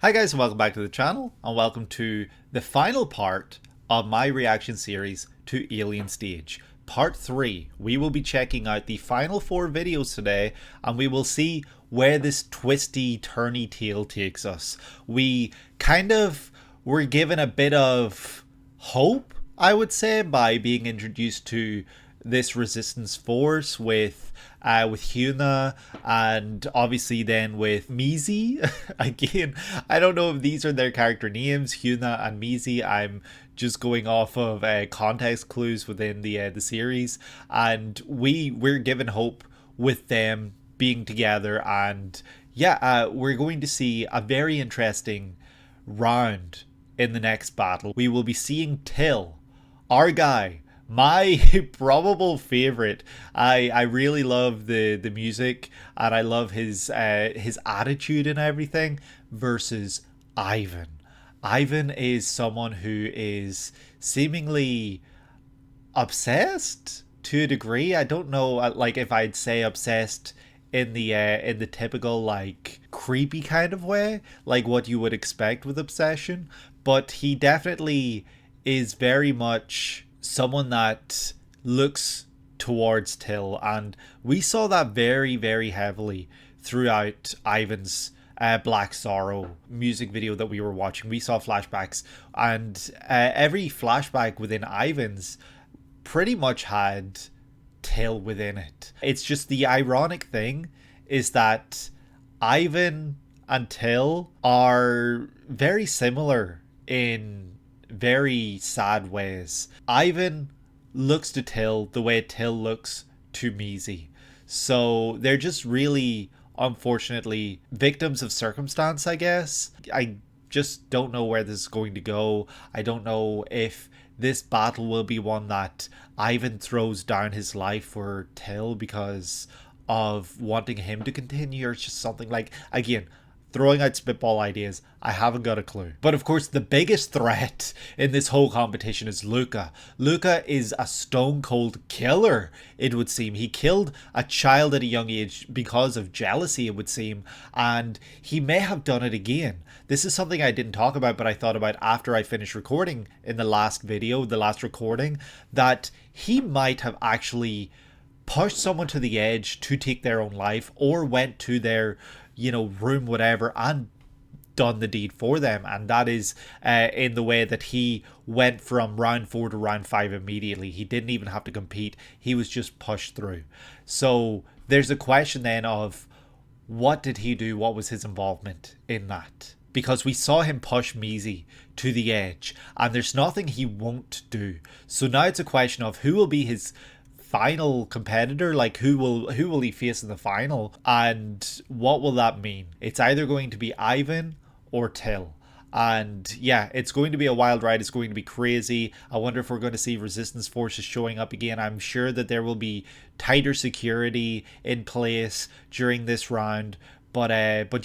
Hi guys, and welcome back to the channel, and welcome to the final part of my reaction series to Alien Stage. Part 3. We will be checking out the final 4 videos today, and we will see where this twisty, turny tale takes us. We kind of were given a bit of hope, I would say, by being introduced to this resistance force with Hyuna, and obviously then with Mizi. Again, I don't know if these are their character names, Hyuna and Mizi. I'm just going off of context clues within the series, and we're given hope with them being together, and yeah, we're going to see a very interesting round in the next battle. We will be seeing Till, our guy, my probable favorite. I really love the music, and I love his attitude and everything, versus Ivan. Ivan is someone who is seemingly obsessed to a degree. I don't know, like, if I'd say obsessed in the typical, like, creepy kind of way, like what you would expect with obsession, but he definitely is very much someone that looks towards Till, and we saw that very, very heavily throughout Ivan's Black Sorrow music video that we were watching. We saw flashbacks, and every flashback within Ivan's pretty much had Till within it. It's just the ironic thing is that Ivan and Till are very similar in very sad ways. Ivan looks to Till the way Till looks to Mizi. So they're just really, unfortunately, victims of circumstance, I guess. I just don't know where this is going to go. I don't know if this battle will be one that Ivan throws down his life for Till because of wanting him to continue, or it's just something like, again, throwing out spitball ideas. I haven't got a clue. But of course, the biggest threat in this whole competition is Luca. Luca is a stone cold killer, it would seem. He killed a child at a young age because of jealousy, it would seem, and he may have done it again. This is something I didn't talk about, but I thought about after I finished recording in the last video, the last recording, that he might have actually pushed someone to the edge to take their own life, or went to their, room, whatever, and done the deed for them. And that is in the way that he went from round 4 to round 5 immediately. He didn't even have to compete. He was just pushed through. So there's a question then of, what did he do? What was his involvement in that? Because we saw him push Mizi to the edge, and there's nothing he won't do. So now it's a question of who will be his final competitor, like who will he face in the final, and what will that mean? It's either going to be Ivan or Till. And yeah, it's going to be a wild ride. It's going to be crazy. I wonder if we're going to see resistance forces showing up again. I'm sure that there will be tighter security in place during this round, but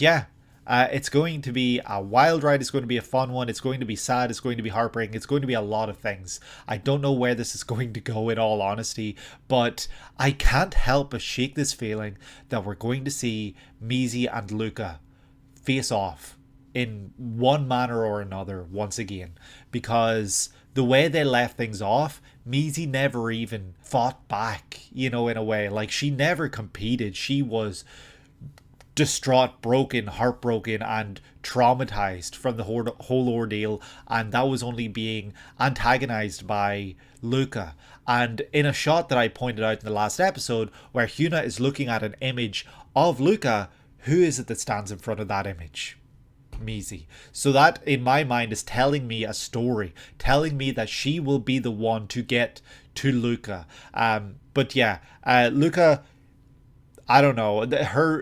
yeah, it's going to be a wild ride. It's going to be a fun one. It's going to be sad. It's going to be heartbreaking. It's going to be a lot of things. I don't know where this is going to go, in all honesty, but I can't help but shake this feeling that we're going to see Mizi and Luca face off in one manner or another once again, because the way they left things off, Mizi never even fought back, in a way. Like, she never competed. She was distraught, broken, heartbroken, and traumatized from the whole ordeal, and that was only being antagonized by Luca. And in a shot that I pointed out in the last episode, where Hyuna is looking at an image of Luca, who is it that stands in front of that image? Mizi. So that, in my mind, is telling me a story, telling me that she will be the one to get to Luca. But yeah, Luca, I don't know.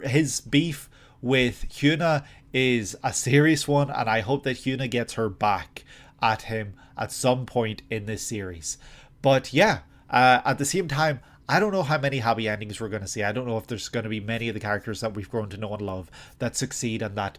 His beef with Hyuna is a serious one, and I hope that Hyuna gets her back at him at some point in this series. But yeah, at the same time, I don't know how many happy endings we're going to see. I don't know if there's going to be many of the characters that we've grown to know and love that succeed and that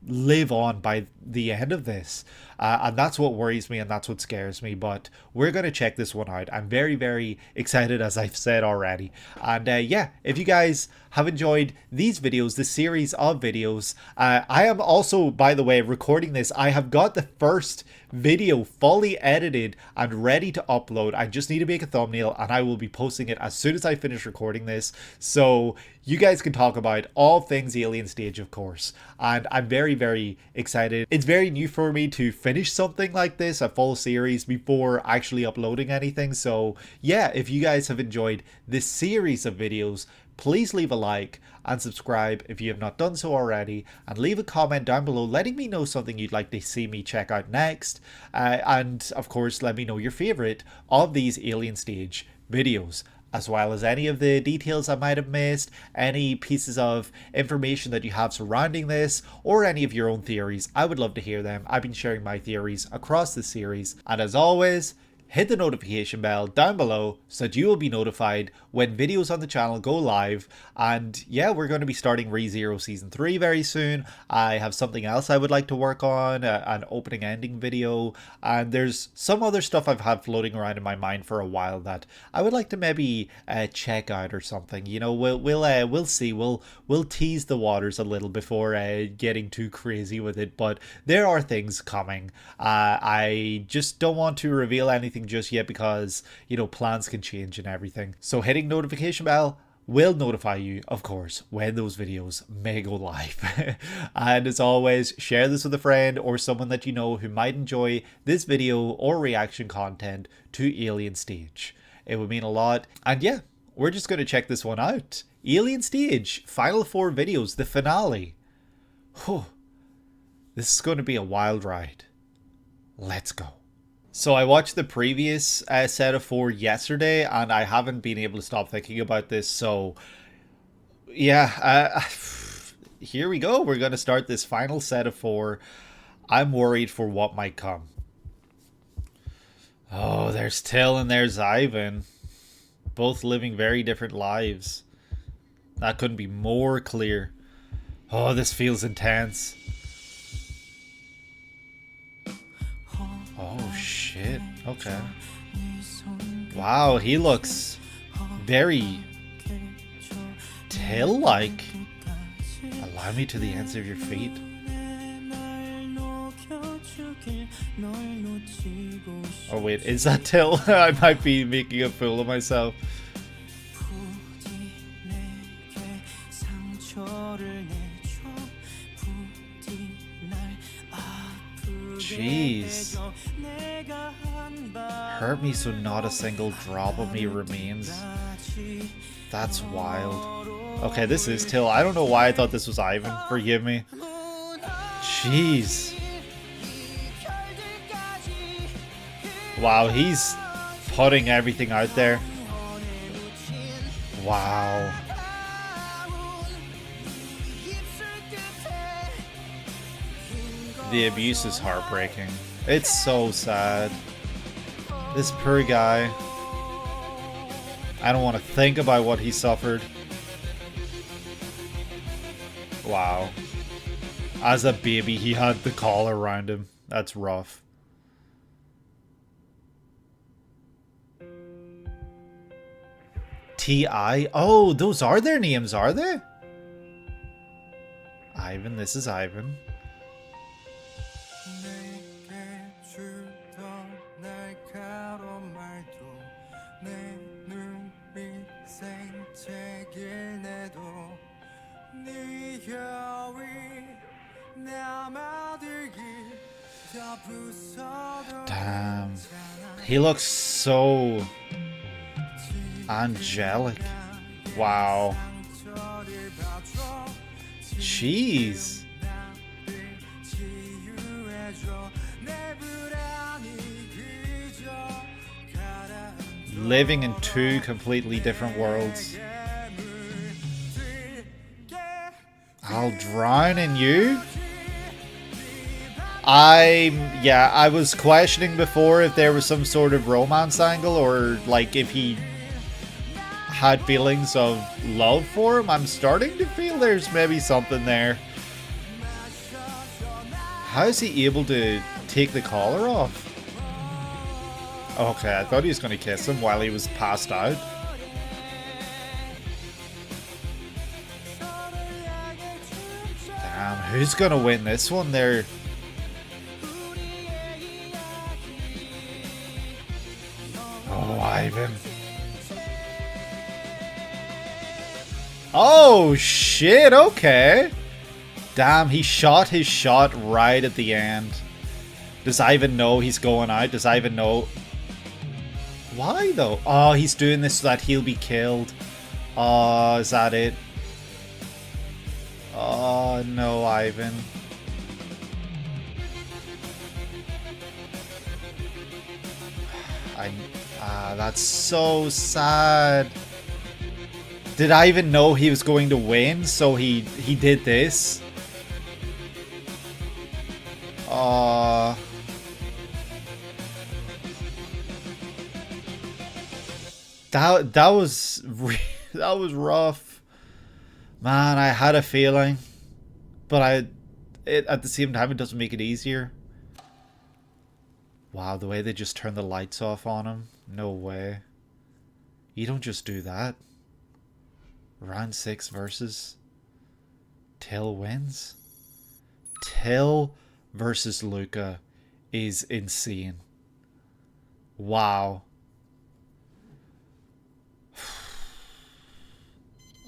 live on by the end of this. And that's what worries me and that's what scares me. But we're going to check this one out. I'm very, very excited, as I've said already. And yeah, if you guys have enjoyed these videos, this series of videos, I am also, by the way, recording this. I have got the first video fully edited and ready to upload. I just need to make a thumbnail and I will be posting it as soon as I finish recording this. So you guys can talk about all things Alien Stage, of course. And I'm very, very excited. It's very new for me to finish something like this, a full series, before actually uploading anything. So yeah, if you guys have enjoyed this series of videos, please leave a like and subscribe if you have not done so already, and leave a comment down below letting me know something you'd like to see me check out next, and of course let me know your favorite of these Alien Stage videos, as well as any of the details I might have missed, any pieces of information that you have surrounding this, or any of your own theories. I would love to hear them. I've been sharing my theories across the series, and as always, hit the notification bell down below so that you will be notified when videos on the channel go live. And yeah, we're going to be starting ReZero Season 3 very soon. I have something else I would like to work on, an opening ending video, and there's some other stuff I've had floating around in my mind for a while that I would like to maybe check out or something. You know, we'll see. We'll tease the waters a little before getting too crazy with it, but there are things coming. I just don't want to reveal anything just yet because, you know, plans can change and everything. So hitting notification bell will notify you, of course, when those videos may go live. And as always, share this with a friend or someone that you know who might enjoy this video or reaction content to Alien Stage. It would mean a lot. And yeah, we're just going to check this one out. Alien Stage, final 4 videos, the finale. Whew. This is going to be a wild ride. Let's go. So I watched the previous set of 4 yesterday, and I haven't been able to stop thinking about this. So yeah, here we go. We're going to start this final set of 4. I'm worried for what might come. Oh, there's Till and there's Ivan. Both living very different lives. That couldn't be more clear. Oh, this feels intense. Oh shit, okay. Wow, he looks very Till-like. Allow me to the ends of your feet. Oh wait, is that Till? I might be making a fool of myself. Jeez. Hurt me so not a single drop of me remains. That's wild. Okay, this is Till. I don't know why I thought this was Ivan. Forgive me. Jeez. Wow, he's putting everything out there. Wow. The abuse is heartbreaking. It's so sad. This poor guy. I don't want to think about what he suffered. Wow. As a baby, he had the collar around him. That's rough. T.I. Oh, those are their names, are they? Ivan, this is Ivan. Damn. He looks so angelic. Wow. Jeez. Living in 2 completely different worlds. I'll drown in you? I was questioning before if there was some sort of romance angle, or like if he had feelings of love for him. I'm starting to feel there's maybe something there. How is he able to take the collar off? Okay, I thought he was going to kiss him while he was passed out. Damn, who's going to win this one there? Oh, Ivan. Oh, shit, okay. Damn, he shot his shot right at the end. Does Ivan know he's going out? Does Ivan know? Why, though? Oh, he's doing this so that he'll be killed. Oh, is that it? Oh, no, Ivan. That's so sad. Did Ivan know he was going to win, so he did this? That was that was rough, man. I had a feeling, but at the same time it doesn't make it easier. Wow, the way they just turned the lights off on him. No way. You don't just do that. Round 6 versus Till wins. Till versus Luca is insane. Wow.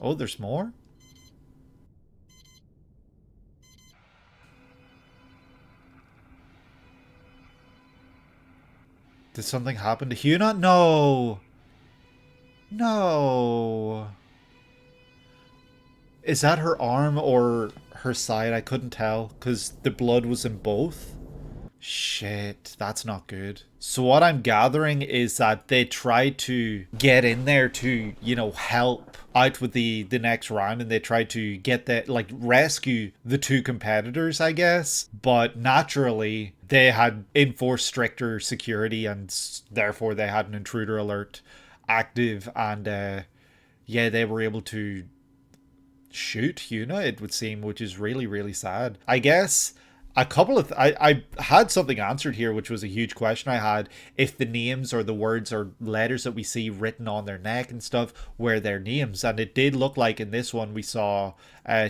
Oh, there's more? Did something happen to Hyuna? No! No! Is that her arm or her side? I couldn't tell because the blood was in both. Shit, that's not good. So what I'm gathering is that they tried to get in there to, you know, help out with the next round, and they tried to get that, like, rescue the two competitors, I guess. But naturally, they had enforced stricter security, and therefore they had an intruder alert active, and yeah, they were able to shoot Hyuna, it would seem, which is really, really sad. I guess a couple of I had something answered here, which was a huge question I had, if the names or the words or letters that we see written on their neck and stuff were their names, and it did look like in this one we saw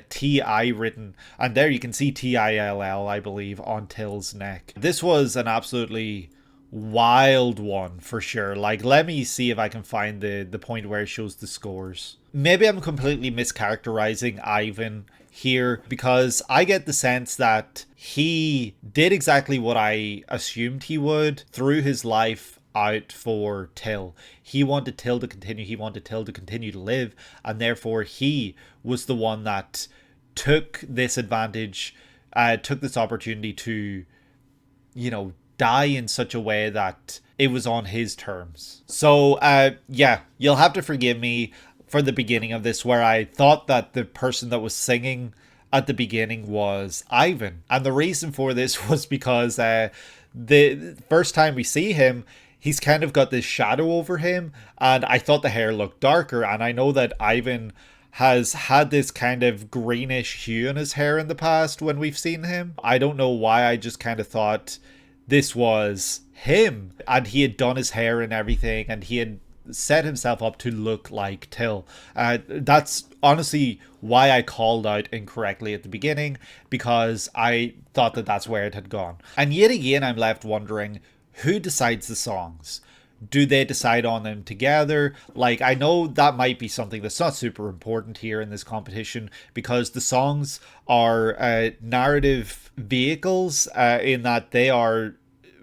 T-I written, and there you can see T-I-L-L, I believe, on Till's neck. This was an absolutely wild one for sure. Like, let me see if I can find the point where it shows the scores. Maybe I'm completely mischaracterizing Ivan here, because I get the sense that he did exactly what I assumed he would through his life out for Till. He wanted Till to continue, he wanted Till to continue to live, and therefore he was the one that took this advantage, took this opportunity to, you know, die in such a way that it was on his terms. So yeah, you'll have to forgive me for the beginning of this, where I thought that the person that was singing at the beginning was Ivan. And the reason for this was because the first time we see him, he's kind of got this shadow over him, and I thought the hair looked darker. And I know that Ivan has had this kind of greenish hue in his hair in the past when we've seen him. I don't know why, I just kind of thought this was him, and he had done his hair and everything, and he had set himself up to look like Till. That's honestly why I called out incorrectly at the beginning, because I thought that that's where it had gone. And yet again, I'm left wondering, who decides the songs? Do they decide on them together? Like, I know that might be something that's not super important here in this competition, because the songs are narrative vehicles, in that they are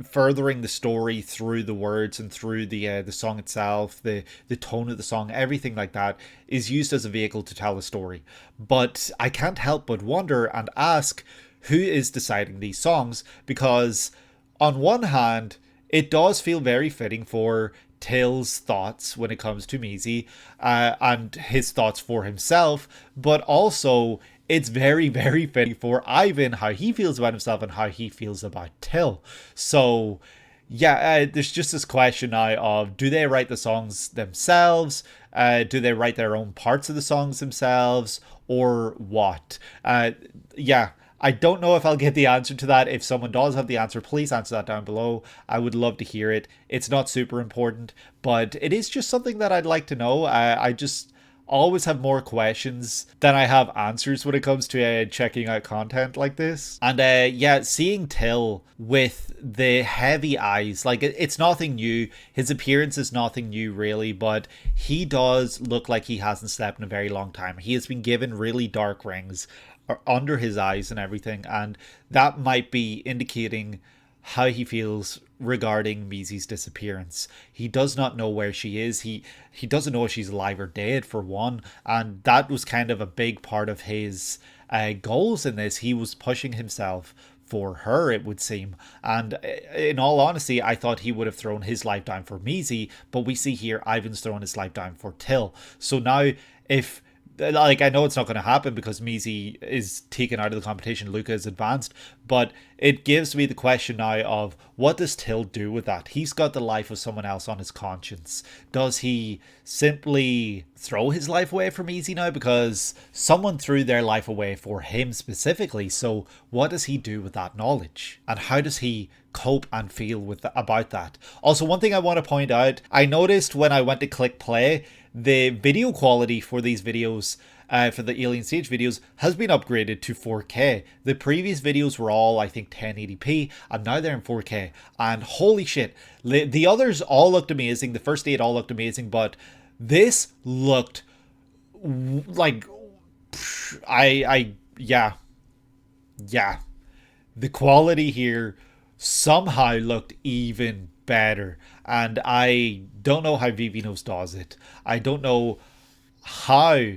furthering the story through the words and through the song itself, the tone of the song, everything like that is used as a vehicle to tell a story. But I can't help but wonder and ask, who is deciding these songs? Because on one hand, it does feel very fitting for Till's thoughts when it comes to Mizi, and his thoughts for himself, but also it's very, very fitting for Ivan, how he feels about himself and how he feels about Till. So yeah, there's just this question now of, do they write the songs themselves? Do they write their own parts of the songs themselves, or what? Yeah, I don't know if I'll get the answer to that. If someone does have the answer, please answer that down below. I would love to hear it. It's not super important, but it is just something that I'd like to know. I just always have more questions than I have answers when it comes to checking out content like this. And yeah, seeing Till with the heavy eyes, like it's nothing new. His appearance is nothing new really, but he does look like he hasn't slept in a very long time. He has been given really dark rings under his eyes and everything, and that might be indicating how he feels regarding Mizi's disappearance. He does not know where she is. He doesn't know if she's alive or dead, for one, and that was kind of a big part of his goals in this. He was pushing himself for her, it would seem, and in all honesty, I thought he would have thrown his life down for Mizi, but we see here Ivan's throwing his life down for Till. So now, if like, I know it's not going to happen because Mizi is taken out of the competition, Luca is advanced, but it gives me the question now of what does Till do with that? He's got the life of someone else on his conscience. Does he simply throw his life away for Mizi now because someone threw their life away for him specifically? So what does he do with that knowledge? And how does he cope and feel with about that? Also, one thing I want to point out, I noticed when I went to click play, the video quality for these videos, for the Alien Stage videos, has been upgraded to 4K. The previous videos were all, I think, 1080p, and now they're in 4K. And holy shit, the others all looked amazing. The first 8 all looked amazing, but this looked like, yeah. The quality here somehow looked even better, and I don't know how Vivinos does it. I don't know how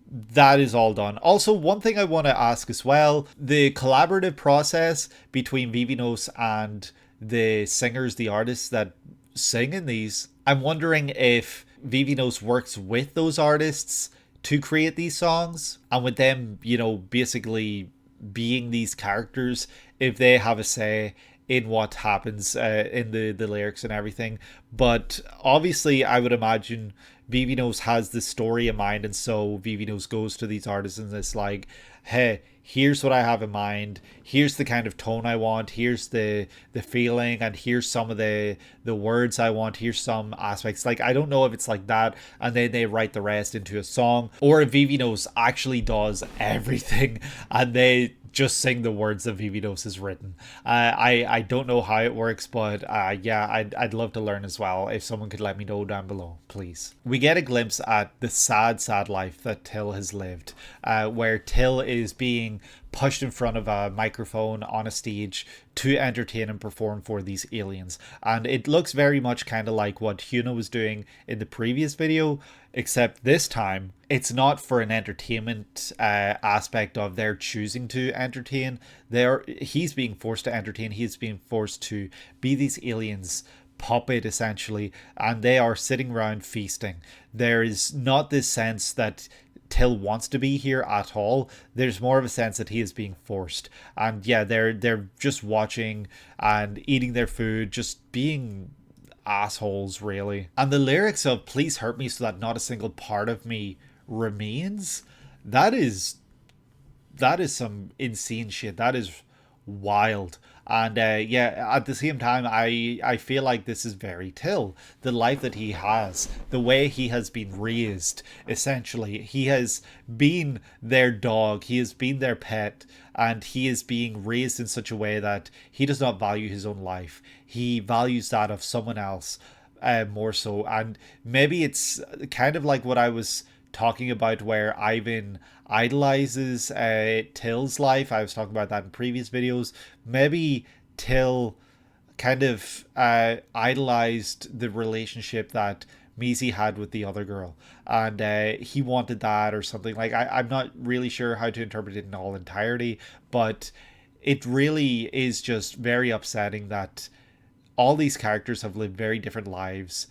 that is all done. Also, one thing I want to ask as well, the collaborative process between Vivinos and the singers, the artists that sing in these, I'm wondering if Vivinos works with those artists to create these songs, and with them, you know, basically being these characters, if they have a say in what happens in the lyrics and everything. But obviously I would imagine Vivinos has the story in mind, and so Vivinos goes to these artists and it's like, hey, here's what I have in mind, here's the kind of tone I want, here's the feeling, and here's some of the words I want, here's some aspects. Like, I don't know if it's like that and then they write the rest into a song, or if Vivinos actually does everything and they just sing the words that Vivinos has written. I don't know how it works, but yeah, I'd love to learn as well. If someone could let me know down below, please. We get a glimpse at the sad life that Till has lived, where Till is being pushed in front of a microphone on a stage to entertain and perform for these aliens. And it looks very much kind of like what Hyuna was doing in the previous video, except this time it's not for an entertainment aspect of their choosing to entertain. He's being forced to entertain. He's being forced to be these aliens puppet essentially, and they are sitting around feasting. There is not this sense that Till wants to be here at all. There's more of a sense that he is being forced, and yeah, they're just watching and eating their food, just being assholes really. And the lyrics of "please hurt me so that not a single part of me remains," that is some insane shit. That is wild. And yeah, at the same time, I feel like this is very Till. The life that he has, the way he has been raised, essentially. He has been their dog, he has been their pet, and he is being raised in such a way that he does not value his own life. He values that of someone else more so. And maybe it's kind of like what I was talking about, where Ivan idolizes Till's life. I was talking about that in previous videos. Maybe Till kind of idolized the relationship that Mizi had with the other girl, and he wanted that or something. Like, I'm not really sure how to interpret it in all entirety, but it really is just very upsetting that all these characters have lived very different lives,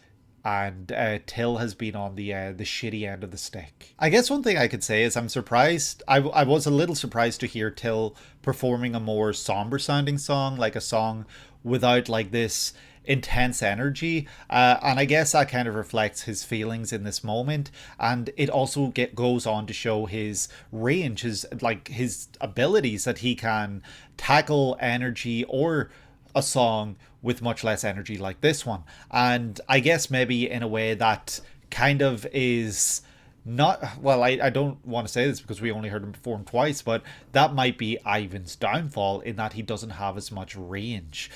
and Till has been on the shitty end of the stick. I guess one thing I could say is I'm surprised. I was a little surprised to hear Till performing a more somber sounding song, like a song without like this intense energy, and I guess that kind of reflects his feelings in this moment. And it also goes on to show his range, his abilities, that he can tackle energy or a song with much less energy like this one. And I guess maybe in a way that kind of is not, well, I don't want to say this because we only heard him perform twice, but that might be Ivan's downfall, in that he doesn't have as much range,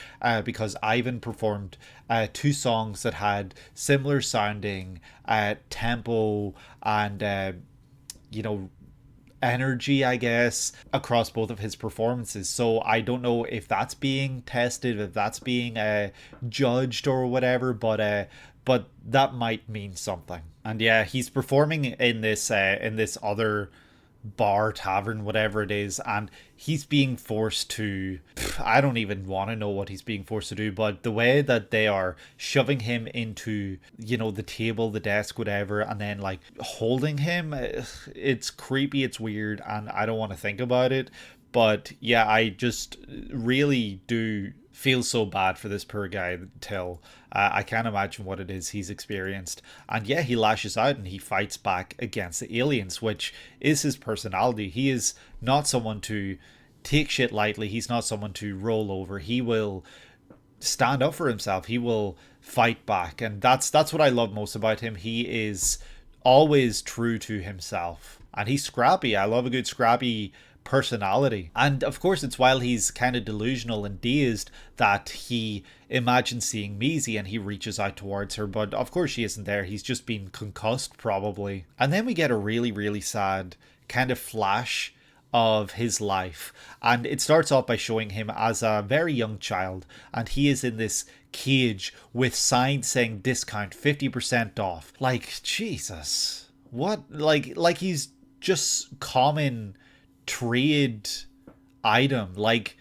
because Ivan performed two songs that had similar sounding tempo and you know energy, I guess, across both of his performances. So I don't know if that's being tested, if that's being judged or whatever, but that might mean something. And yeah, he's performing in this other bar, tavern, whatever it is, and he's being forced to, I don't even want to know what he's being forced to do, but the way that they are shoving him into, the table, the desk, whatever, and then like holding him, it's creepy, it's weird, and I don't want to think about it. But yeah, I just really do feel so bad for this poor guy, Till. I can't imagine what it is he's experienced. And yeah, he lashes out and he fights back against the aliens, which is his personality. He is not someone to take shit lightly. He's not someone to roll over. He will stand up for himself. He will fight back. And that's what I love most about him. He is always true to himself. And he's scrappy. I love a good scrappy personality. And of course, it's while he's kind of delusional and dazed that he imagines seeing Maisie, and he reaches out towards her, but of course she isn't there. He's just been concussed, probably. And then we get a really, really sad kind of flash of his life, and it starts off by showing him as a very young child, and he is in this cage with signs saying discount 50% off. Like, Jesus, what? Like he's just common trade item. Like,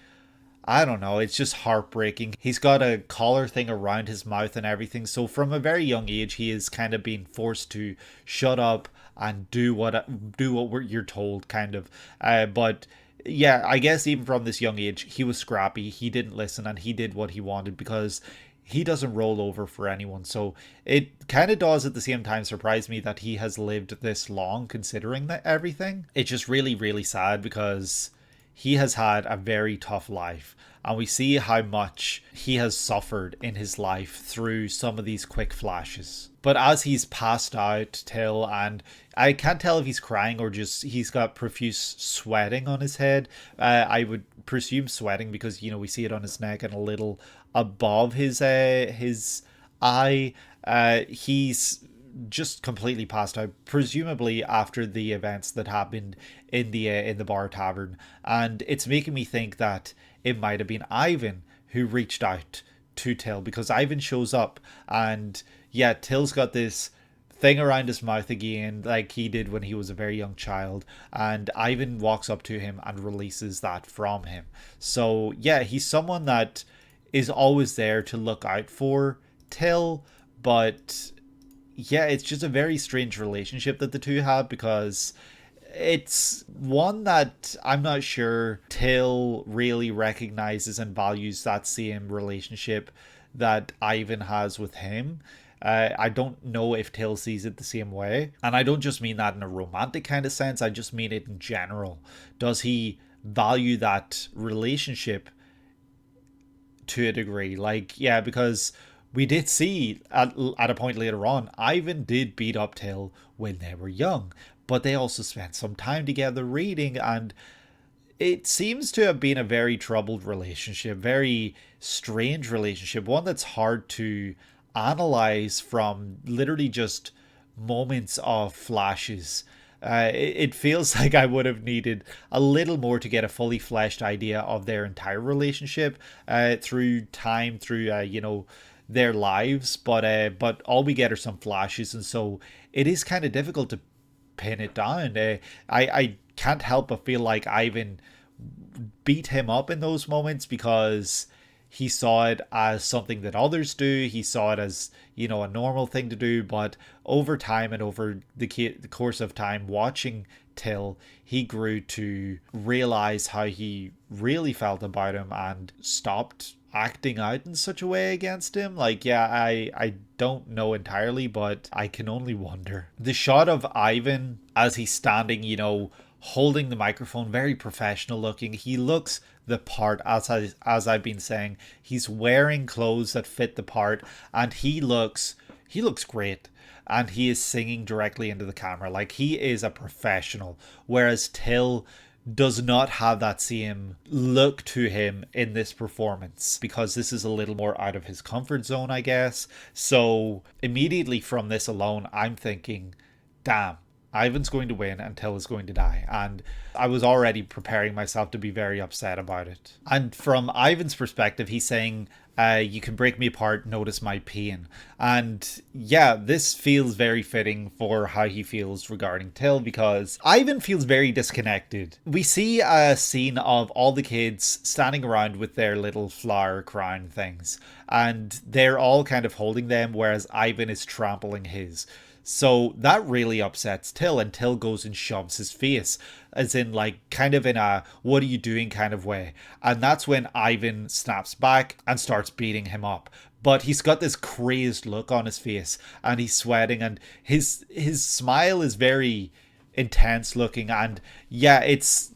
I don't know, it's just heartbreaking. He's got a collar thing around his mouth and everything, so from a very young age he is kind of being forced to shut up and do what you're told, kind of. But yeah, I guess even from this young age he was scrappy. He didn't listen, and he did what he wanted because he doesn't roll over for anyone. So it kind of does at the same time surprise me that he has lived this long, considering that everything. It's just really, really sad because he has had a very tough life, and we see how much he has suffered in his life through some of these quick flashes. But as he's passed out, Till, and I can't tell if he's crying or just he's got profuse sweating on his head. I would presume sweating because, we see it on his neck and a little above his eye. He's just completely passed out, presumably after the events that happened in the bar tavern. And it's making me think that it might have been Ivan who reached out to Till, because Ivan shows up, and yeah, Till's got this thing around his mouth again, like he did when he was a very young child, and Ivan walks up to him and releases that from him. So yeah, he's someone that is always there to look out for Till. But yeah, it's just a very strange relationship that the two have, because it's one that I'm not sure Till really recognizes and values that same relationship that Ivan has with him. I don't know if Till sees it the same way. And I don't just mean that in a romantic kind of sense, I just mean it in general. Does he value that relationship to a degree? Like, yeah, because we did see at a point later on, Ivan did beat up Till when they were young, but they also spent some time together reading, and it seems to have been a very troubled relationship, very strange relationship, one that's hard to analyze from literally just moments of flashes. It feels like I would have needed a little more to get a fully fleshed idea of their entire relationship through time, through their lives, but all we get are some flashes, and so it is kind of difficult to pin it down. I can't help but feel like Ivan beat him up in those moments because he saw it as something that others do. He saw it as, a normal thing to do. But over time and over the course of time watching Till, he grew to realize how he really felt about him and stopped, acting out in such a way against him. Like, yeah, I don't know entirely, but I can only wonder. The shot of Ivan as he's standing, you know, holding the microphone, very professional looking. He looks the part, as I've been saying. He's wearing clothes that fit the part, and he looks great. And he is singing directly into the camera. Like, he is a professional. Whereas Till does not have that same look to him in this performance, because this is a little more out of his comfort zone, I guess. So immediately from this alone, I'm thinking, damn, Ivan's going to win and Till is going to die. And I was already preparing myself to be very upset about it. And from Ivan's perspective, he's saying, you can break me apart, notice my pain. And yeah, this feels very fitting for how he feels regarding Till, because Ivan feels very disconnected. We see a scene of all the kids standing around with their little flower crown things, and they're all kind of holding them, whereas Ivan is trampling his. So that really upsets Till, and Till goes and shoves his face, as in like kind of in a what are you doing kind of way. And that's when Ivan snaps back and starts beating him up. But he's got this crazed look on his face, and he's sweating, and his smile is very intense looking. And yeah, it's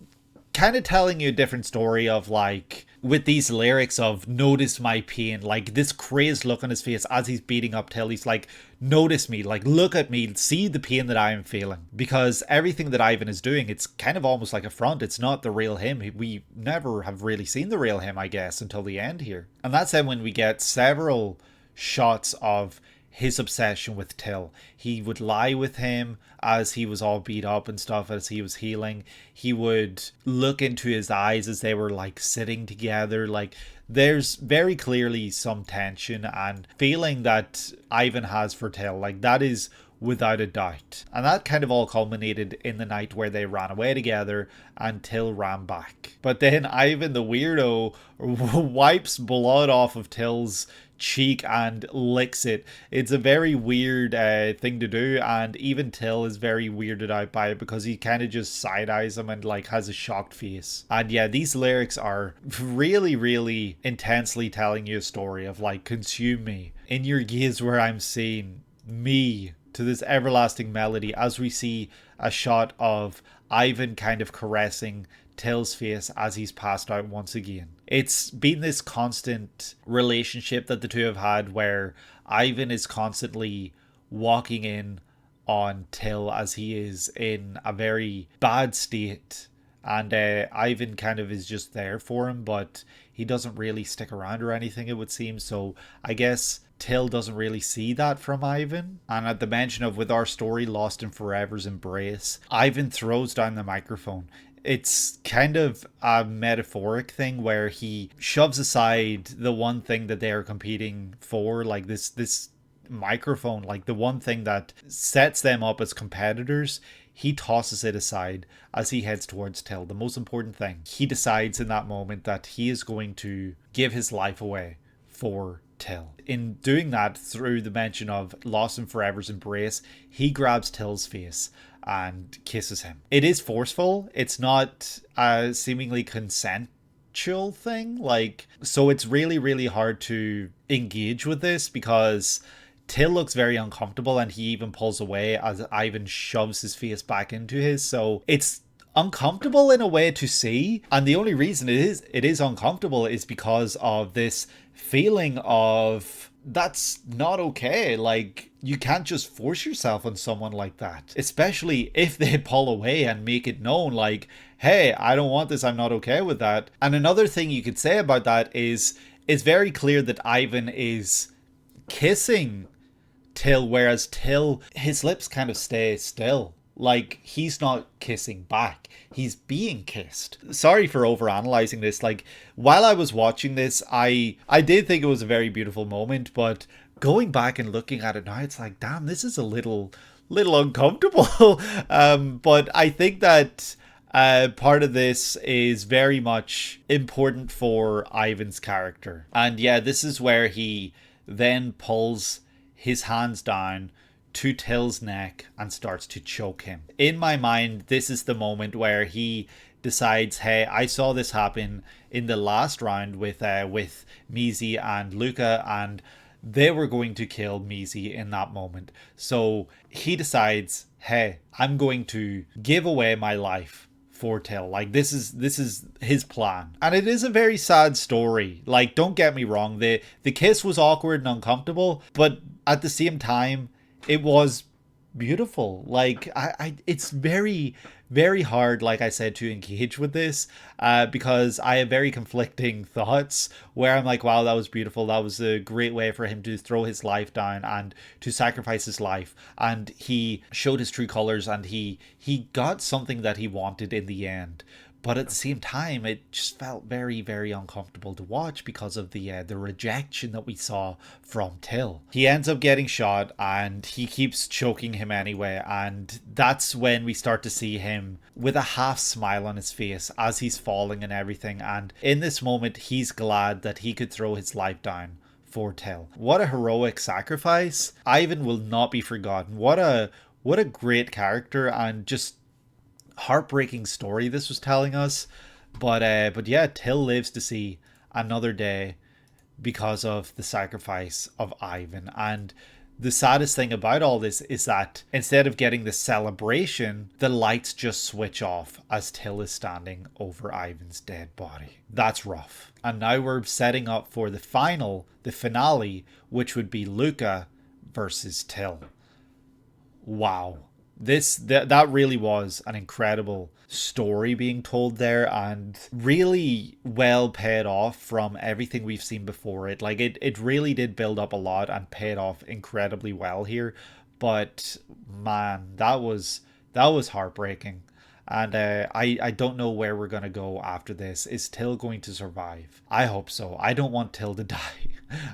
kind of telling you a different story of, like, with these lyrics of notice my pain, like this crazed look on his face as he's beating up Till. He's like, notice me, like look at me, see the pain that I am feeling. Because everything that Ivan is doing, it's kind of almost like a front. It's not the real him. We never have really seen the real him, I guess, until the end here. And that's then when we get several shots of his obsession with Till. He would lie with him as he was all beat up and stuff, as he was healing. He would look into his eyes as they were like sitting together. Like, there's very clearly some tension and feeling that Ivan has for Till. Like, that is without a doubt. And that kind of all culminated in the night where they ran away together and Till ran back. But then Ivan, the weirdo, wipes blood off of Till's cheek and licks it. It's a very weird thing to do, and even Till is very weirded out by it, because he kind of just side-eyes him and like has a shocked face. And yeah, these lyrics are really, really intensely telling you a story of like, consume me in your gaze where I'm seeing me, to this everlasting melody, as we see a shot of Ivan kind of caressing Till's face as he's passed out once again. It's been this constant relationship that the two have had, where Ivan is constantly walking in on Till as he is in a very bad state, and Ivan kind of is just there for him, but he doesn't really stick around or anything, it would seem. So I guess Till doesn't really see that from Ivan. And at the mention of with our story lost in forever's embrace, Ivan throws down the microphone. It's kind of a metaphoric thing where he shoves aside the one thing that they are competing for, like this microphone, like the one thing that sets them up as competitors. He tosses it aside as he heads towards Till, the most important thing. He decides in that moment that he is going to give his life away for Till. In doing that, through the mention of lost in forever's embrace, he grabs Till's face and kisses him. It is forceful. It's not a seemingly consensual thing. Like, so it's really, really hard to engage with this, because Till looks very uncomfortable, and he even pulls away as Ivan shoves his face back into his. So it's uncomfortable in a way to see, and the only reason it is uncomfortable is because of this feeling of that's not okay. Like, you can't just force yourself on someone like that, especially if they pull away and make it known, like, hey, I don't want this, I'm not okay with that. And another thing you could say about that is it's very clear that Ivan is kissing Till, whereas Till, his lips kind of stay still. Like, he's not kissing back, he's being kissed. Sorry for overanalyzing this. Like, while I was watching this, I did think it was a very beautiful moment, but going back and looking at it now, it's like, damn, this is a little uncomfortable. But I think that part of this is very much important for Ivan's character. And yeah, this is where he then pulls his hands down to Till's neck and starts to choke him. In my mind, this is the moment where he decides, hey, I saw this happen in the last round with Mizi and Luca, and they were going to kill Mizi in that moment. So he decides, hey, I'm going to give away my life for Till. Like, this is his plan. And it is a very sad story. Like, don't get me wrong, the kiss was awkward and uncomfortable, but at the same time, it was beautiful. Like, it's very, very hard, like I said, to engage with this because I have very conflicting thoughts where I'm like, wow, that was beautiful. That was a great way for him to throw his life down and to sacrifice his life. And he showed his true colors, and he got something that he wanted in the end. But at the same time, it just felt very, very uncomfortable to watch because of the rejection that we saw from Till. He ends up getting shot, and he keeps choking him anyway. And that's when we start to see him with a half smile on his face as he's falling and everything. And in this moment, he's glad that he could throw his life down for Till. What a heroic sacrifice. Ivan will not be forgotten. What a great character, and just heartbreaking story this was telling us. But yeah, Till lives to see another day because of the sacrifice of Ivan. And the saddest thing about all this is that instead of getting the celebration, the lights just switch off as Till is standing over Ivan's dead body. That's rough. And now we're setting up for the finale, which would be Luca versus Till. Wow. That really was an incredible story being told there, and really well paid off from everything we've seen before it. Like, it really did build up a lot and paid off incredibly well here. But man, that was heartbreaking. And I don't know where we're going to go after this. Is Till going to survive? I hope so. I don't want Till to die.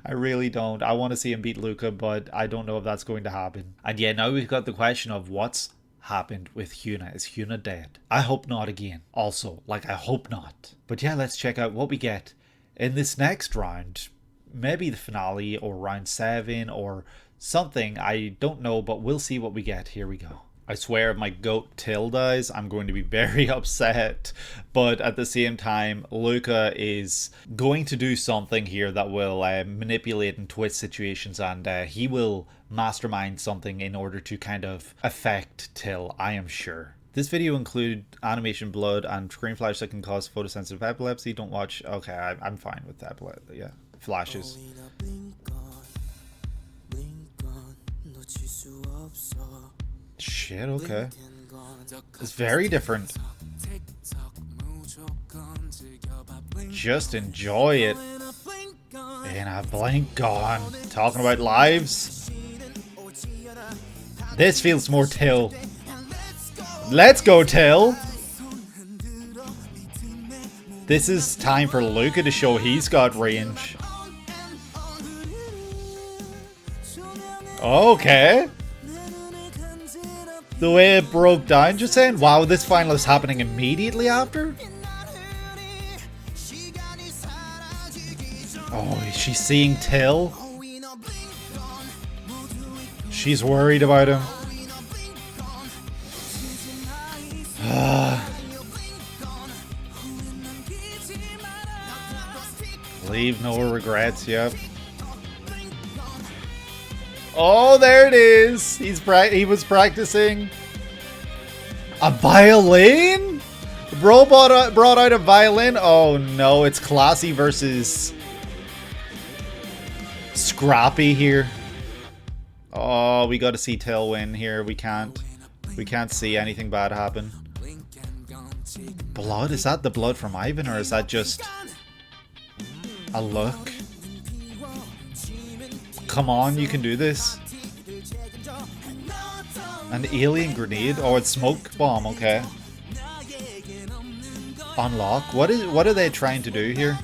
I really don't. I want to see him beat Luca, but I don't know if that's going to happen. And yeah, now we've got the question of what's happened with Hyuna. Is Hyuna dead? I hope not again. Also, like, I hope not. But yeah, let's check out what we get in this next round. Maybe the finale or round 7 or something. I don't know, but we'll see what we get. Here we go. I swear if my goat Till dies, I'm going to be very upset. But at the same time, Luca is going to do something here that will manipulate and twist situations, and he will mastermind something in order to kind of affect Till, I am sure. This video included animation blood and screen flash that can cause photosensitive epilepsy. Don't watch. Okay, I'm fine with epilepsy. Yeah, flashes. Shit, okay. It's very different. Just enjoy it. In a blink gone. Talking about lives. This feels more Till. Let's go, Till. This is time for Luca to show he's got range. Okay. The way it broke down just saying, wow, this final is happening immediately after? Oh, she's seeing Till? She's worried about him. Leave no regrets, yep. Oh, there it is. He was practicing. A violin? Bro brought out a violin? Oh no, it's Classy versus Scrappy here. Oh, we got to see Till win here. We can't see anything bad happen. Blood? Is that the blood from Ivan, or is that just a look? Come on, you can do this. An alien grenade? Oh, it's smoke bomb, okay. Unlock? What are they trying to do here?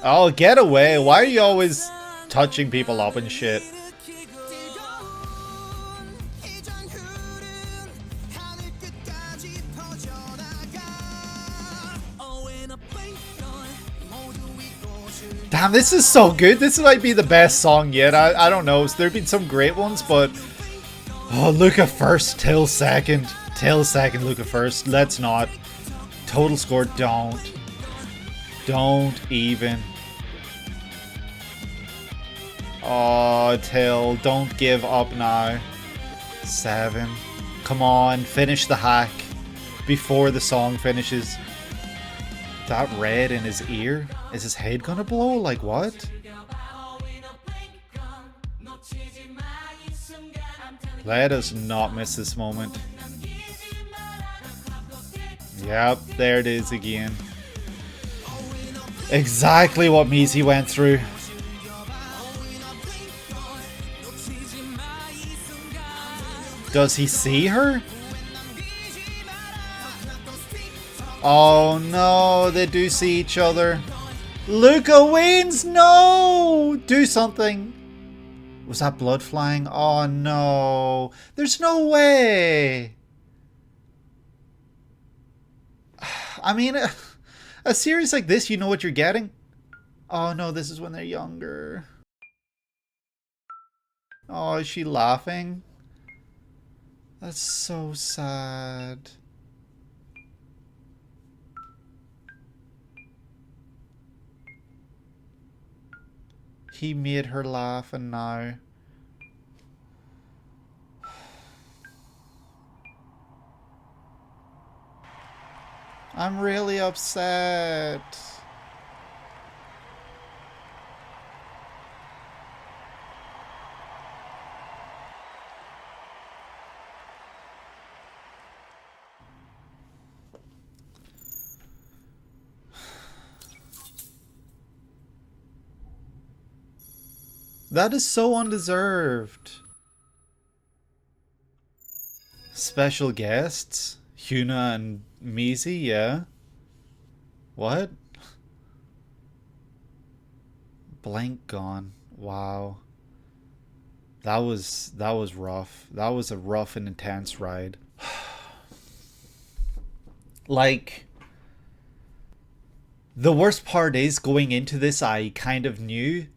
Oh, get away. Why are you always touching people up and shit? Damn, this is so good. This might be the best song yet. I don't know. There have been some great ones, but Oh, Luca first, Till second. Till second, Luca first. Let's not. Total score, don't. Don't even. Oh, Till, don't give up now. 7. Come on, finish the hack before the song finishes. That red in his ear? Is his head gonna blow? Like what? Let us not miss this moment. Yep, there it is again. Exactly what Mizi went through. Does he see her? Oh no, they do see each other. Luca wins! No! Do something. Was that blood flying? Oh no. There's no way. I mean, a series like this, you know what you're getting. Oh no, this is when they're younger. Oh, is she laughing? That's so sad. He made her laugh and now... I'm really upset. That is so undeserved. Special guests? Hyuna and Mizi, yeah. What? Blank gone. Wow. That was rough. That was a rough and intense ride. Like, the worst part is going into this I kind of knew,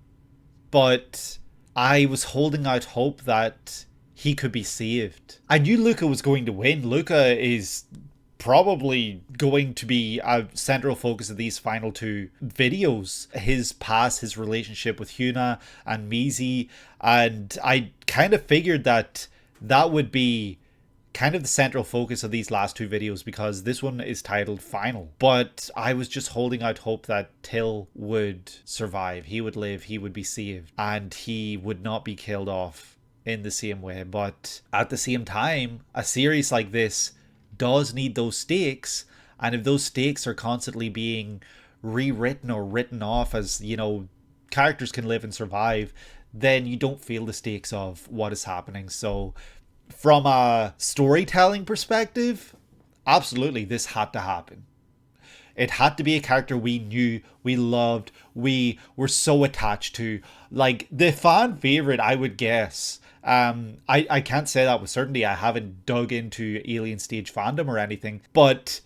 but I was holding out hope that he could be saved. I knew Luca was going to win. Luca is probably going to be a central focus of these final 2 videos. His past, his relationship with Hyuna and Mizi, and I kind of figured that that would be kind of the central focus of these last 2 videos because this one is titled Final. But I was just holding out hope that Till would survive, he would live, he would be saved, and he would not be killed off in the same way. But at the same time, a series like this does need those stakes, and if those stakes are constantly being rewritten or written off as, you know, characters can live and survive, then you don't feel the stakes of what is happening. So from a storytelling perspective, absolutely this had to happen. It had to be a character we knew, we loved, we were so attached to. Like, the fan favorite, I would guess. I can't say that with certainty. I haven't dug into Alien Stage fandom or anything, but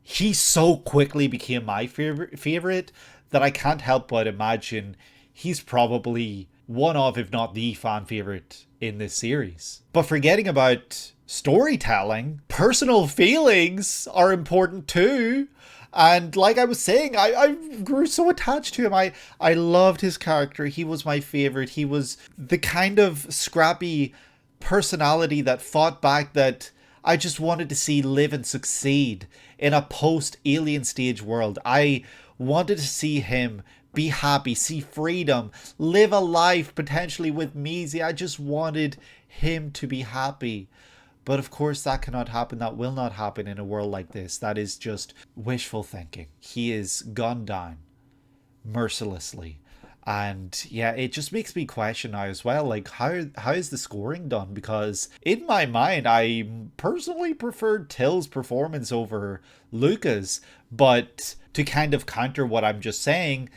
he so quickly became my favorite that I can't help but imagine he's probably one of, if not the fan favorite in this series. But forgetting about storytelling, personal feelings are important too. And like I was saying, I grew so attached to him. I loved his character. He was my favorite. He was the kind of scrappy personality that fought back, that I just wanted to see live and succeed in a post-Alien Stage world. I wanted to see him be happy, see freedom, live a life potentially with Mizi. I just wanted him to be happy. But of course that cannot happen. That will not happen in a world like this. That is just wishful thinking. He is gunned down mercilessly. And yeah, it just makes me question now as well, like how is the scoring done? Because in my mind, I personally preferred Till's performance over Luca's. But to kind of counter what I'm just saying,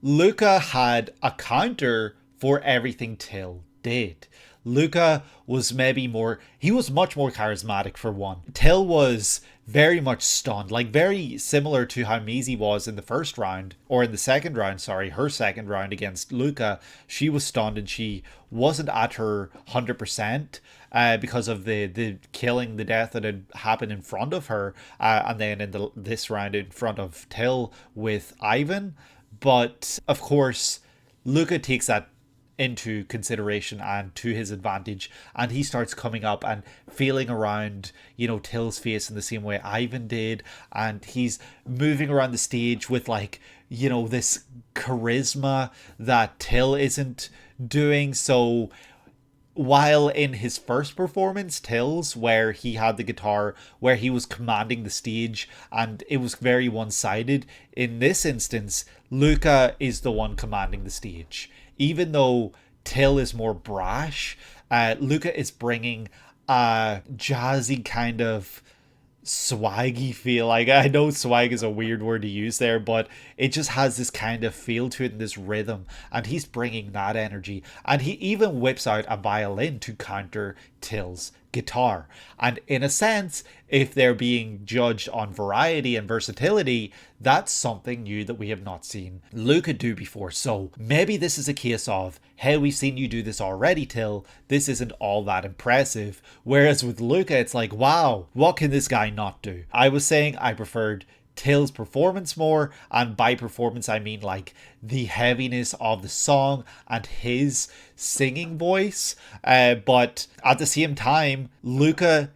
Luca had a counter for everything Till did. Luca was maybe more, he was much more charismatic for one. Till was very much stunned, like very similar to how Maisie was in the first round, or in the second round, sorry, her second round against Luca. She was stunned and she wasn't at her 100%. Because of the killing, the death that had happened in front of her, and then in this round in front of Till with Ivan. But of course, Luca takes that into consideration and to his advantage, and he starts coming up and feeling around, Till's face in the same way Ivan did, and he's moving around the stage with like, this charisma that Till isn't doing. So while in his first performance, Till's, where he had the guitar, where he was commanding the stage and it was very one-sided, in this instance Luca is the one commanding the stage. Even though Till is more brash, Luca is bringing a jazzy kind of swaggy feel. Like, I know swag is a weird word to use there, but it just has this kind of feel to it and this rhythm, and he's bringing that energy, and he even whips out a violin to counter Till's guitar. And in a sense, if they're being judged on variety and versatility, that's something new that we have not seen Luca do before. So maybe this is a case of, hey, we've seen you do this already, Till, this isn't all that impressive. Whereas with Luca, it's like, wow, what can this guy not do? I was saying I preferred Till's performance more, and by performance I mean like the heaviness of the song and his singing voice, but at the same time Luca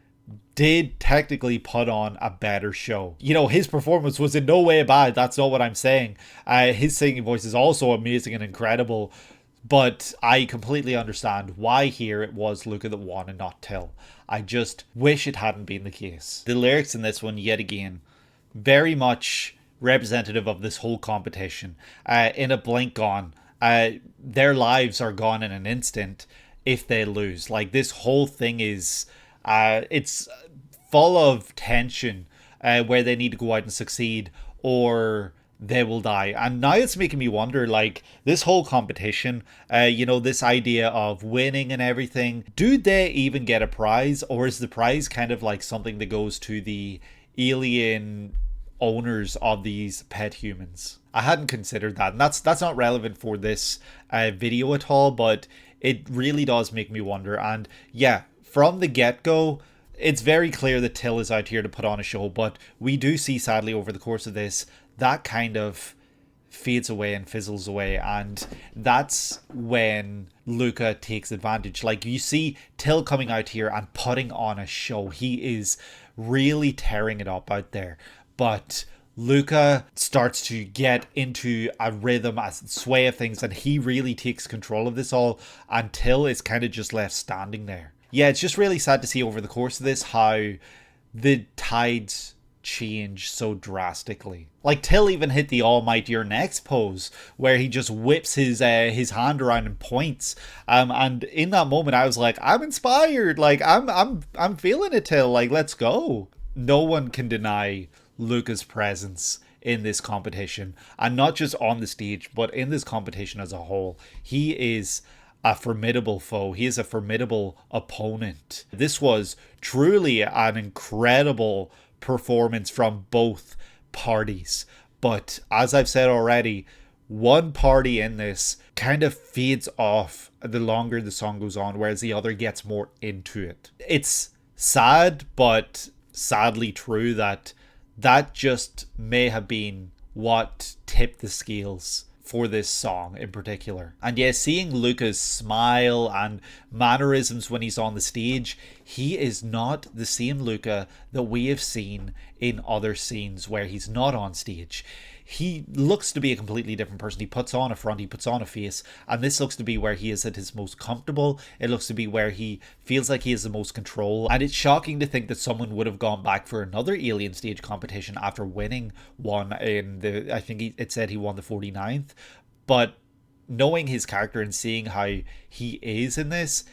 did technically put on a better show. His performance was in no way bad, that's not what I'm saying. His singing voice is also amazing and incredible, but I completely understand why here it was Luca that won and not Till. I just wish it hadn't been the case. The lyrics in this one, yet again, very much representative of this whole competition. In a blink gone, their lives are gone in an instant if they lose. Like, this whole thing is it's full of tension, where they need to go out and succeed or they will die. And now it's making me wonder, like, this whole competition, this idea of winning and everything, do they even get a prize, or is the prize kind of like something that goes to the alien owners of these pet humans? I hadn't considered that, and that's not relevant for this video at all, but it really does make me wonder. And yeah, from the get-go, it's very clear that Till is out here to put on a show, but we do see, sadly, over the course of this, that kind of fades away and fizzles away, and that's when Luca takes advantage. Like, you see Till coming out here and putting on a show. He is really tearing it up out there, but Luca starts to get into a rhythm, a sway of things, and he really takes control of this all, and Till is kind of just left standing there. Yeah, it's just really sad to see over the course of this how the tides change so drastically. Like, Till even hit the almighty your next pose, where he just whips his hand around and points. And in that moment, I was like, I'm inspired. Like, I'm feeling it, Till. Like, let's go. No one can deny Luca's presence in this competition, and not just on the stage, but in this competition as a whole. He is a formidable foe. He is a formidable opponent. This was truly an incredible performance from both parties. But as I've said already, one party in this kind of fades off the longer the song goes on, whereas the other gets more into it. It's sad, but sadly true that just may have been what tipped the scales for this song in particular. And yeah, seeing Luca's smile and mannerisms when he's on the stage, he is not the same Luca that we have seen in other scenes where he's not on stage. He looks to be a completely different person. He puts on a front, he puts on a face, and this looks to be where he is at his most comfortable. It looks to be where he feels like he has the most control, and it's shocking to think that someone would have gone back for another Alien Stage competition after winning one in the, I think it said he won the 49th, but knowing his character and seeing how he is in this,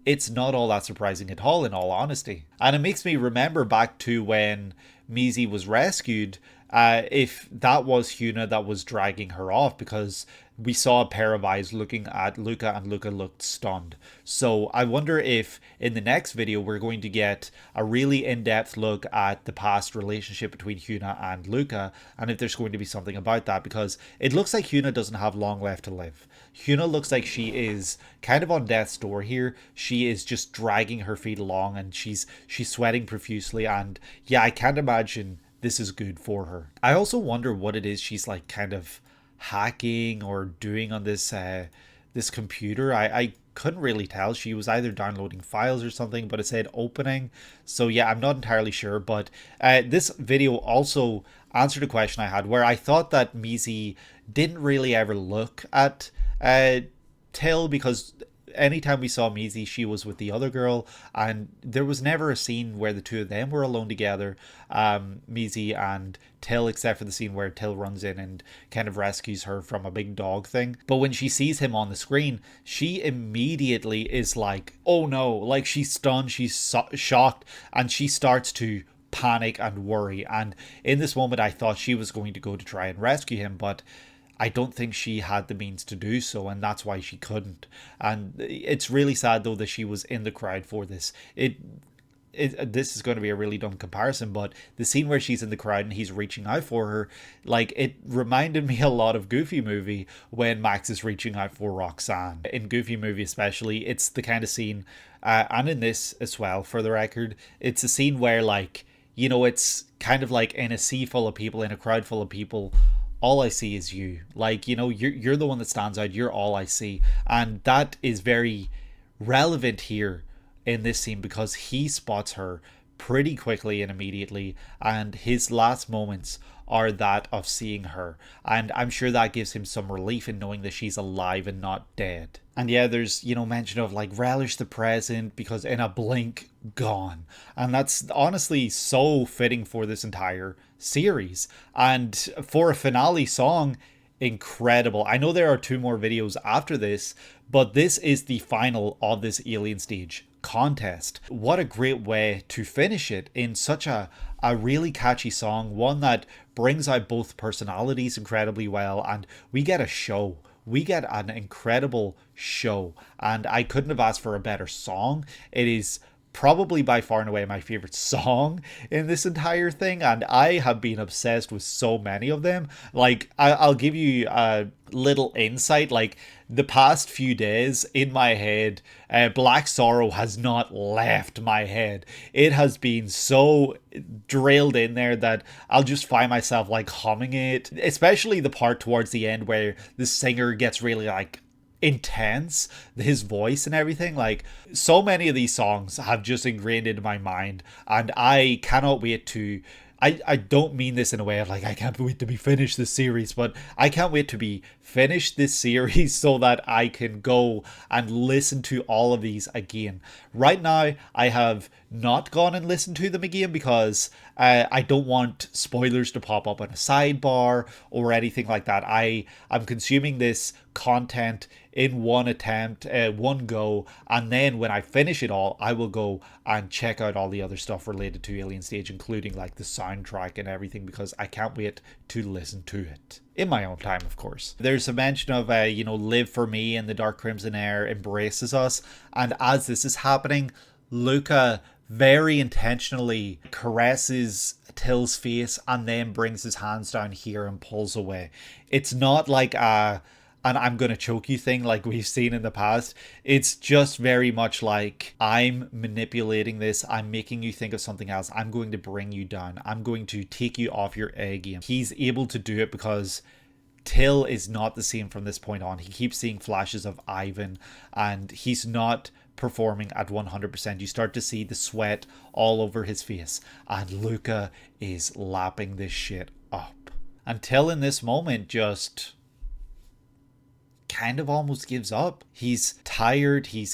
it's not all that surprising at all, in all honesty. And it makes me remember back to when Maisie was rescued, if that was Hyuna that was dragging her off, because we saw a pair of eyes looking at Luca and Luca looked stunned. So I wonder if in the next video we're going to get a really in-depth look at the past relationship between Hyuna and Luca, and if there's going to be something about that, because it looks like Hyuna doesn't have long left to live. Hyuna looks like she is kind of on death's door here. She is just dragging her feet along, and she's sweating profusely, and yeah, I can't imagine this is good for her. I also wonder what it is she's like kind of hacking or doing on this this computer. I couldn't really tell. She was either downloading files or something, but it said opening. So yeah, I'm not entirely sure. But this video also answered a question I had, where I thought that Mizi didn't really ever look at Till, because anytime we saw Mizi, she was with the other girl, and there was never a scene where the two of them were alone together, Mizi and Till, except for the scene where Till runs in and kind of rescues her from a big dog thing. But when she sees him on the screen, she immediately is like, oh no, like she's stunned, she's shocked, and she starts to panic and worry. And in this moment, I thought she was going to go to try and rescue him, but I don't think she had the means to do so, and that's why she couldn't. And it's really sad, though, that she was in the crowd for this. This is going to be a really dumb comparison, but the scene where she's in the crowd and he's reaching out for her, like, it reminded me a lot of Goofy Movie when Max is reaching out for Roxanne. In Goofy Movie especially, it's the kind of scene, and in this as well, for the record, it's a scene where, like, you know, it's kind of like in a sea full of people, in a crowd full of people, all I see is you. Like, you know, you're the one that stands out. You're all I see. And that is very relevant here in this scene, because he spots her pretty quickly and immediately, and his last moments are that of seeing her. And I'm sure that gives him some relief in knowing that she's alive and not dead. And yeah, there's, you know, mention of like relish the present, because in a blink, gone. And that's honestly so fitting for this entire series. And for a finale song, incredible. I know there are 2 more videos after this, but this is the final of this Alien Stage contest. What a great way to finish it in such a really catchy song, one that brings out both personalities incredibly well, and we get a show. We get an incredible show, and I couldn't have asked for a better song. It is probably by far and away my favorite song in this entire thing, and I have been obsessed with so many of them. Like, I'll give you a little insight. Like, the past few days in my head, Black Sorrow has not left my head. It has been so drilled in there that I'll just find myself like humming it, especially the part towards the end where the singer gets really like intense, his voice and everything. Like, so many of these songs have just ingrained into my mind, and I cannot wait to I don't mean this in a way of like I can't wait to be finished this series, but I can't wait to be finished this series so that I can go and listen to all of these again. Right now, I have not gone and listened to them again because I don't want spoilers to pop up on a sidebar or anything like that. I'm consuming this content in one attempt, one go, and then when I finish it all, I will go and check out all the other stuff related to Alien Stage, including like the soundtrack and everything, because I can't wait to listen to it in my own time, of course. There's a mention of you know, Live For Me and the Dark Crimson Air embraces us, and as this is happening, Luca very intentionally caresses Till's face and then brings his hands down here and pulls away. It's not like an I'm gonna choke you thing like we've seen in the past. It's just very much like, I'm manipulating this, I'm making you think of something else, I'm going to bring you down, I'm going to take you off your A game. He's able to do it because Till is not the same from this point on. He keeps seeing flashes of Ivan and he's not performing at 100%. You start to see the sweat all over his face, and Luca is lapping this shit up. Until in this moment just kind of almost gives up. He's tired, he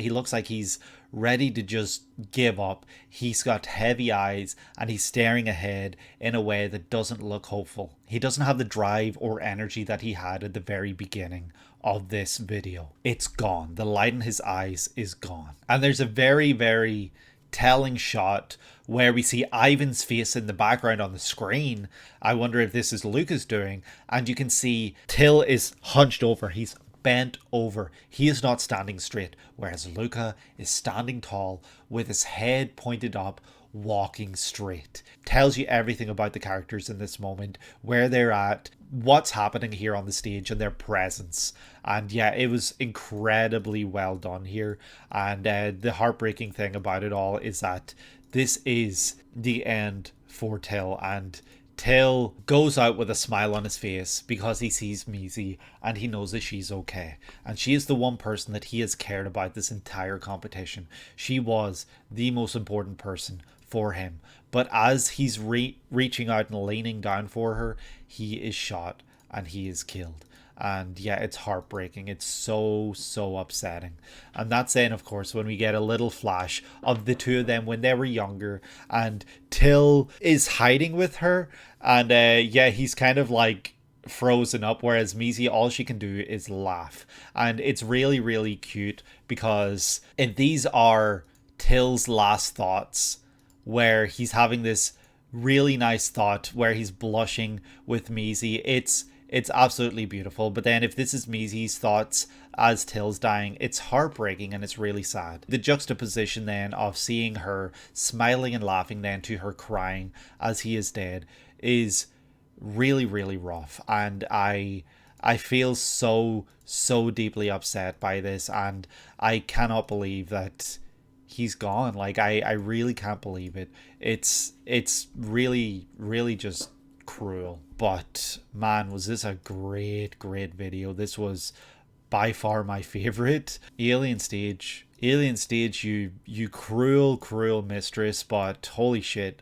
looks like he's ready to just give up. He's got heavy eyes and he's staring ahead in a way that doesn't look hopeful. He doesn't have the drive or energy that he had at the very beginning of this video. It's gone. The light in his eyes is gone. And there's a very, very telling shot where we see Ivan's face in the background on the screen. I wonder if this is Luca's doing. And you can see Till is hunched over. He's bent over. He is not standing straight, whereas Luca is standing tall with his head pointed up, walking straight. Tells you everything about the characters in this moment, where they're at, what's happening here on the stage, and their presence. And yeah, it was incredibly well done here. And the heartbreaking thing about it all is that this is the end for Till, and Till goes out with a smile on his face because he sees Maisie and he knows that she's okay. And she is the one person that he has cared about this entire competition. She was the most important person for him. But as he's reaching out and leaning down for her, he is shot and he is killed. And yeah, it's heartbreaking. It's so upsetting. And that's then, of course, when we get a little flash of the two of them when they were younger, and Till is hiding with her, and yeah, he's kind of like frozen up, whereas Maisie, all she can do is laugh. And it's really cute, because if these are Till's last thoughts, where he's having this really nice thought where he's blushing with Maisie, it's absolutely beautiful. But then if this is Maisie's thoughts as Till's dying, it's heartbreaking and it's really sad. The juxtaposition then of seeing her smiling and laughing then to her crying as he is dead is really rough. And I feel so deeply upset by this, and I cannot believe that he's gone. Like, I really can't believe it. It's really just cruel. But man, was this a great video. This was by far my favorite. Alien Stage, you cruel mistress, but holy shit,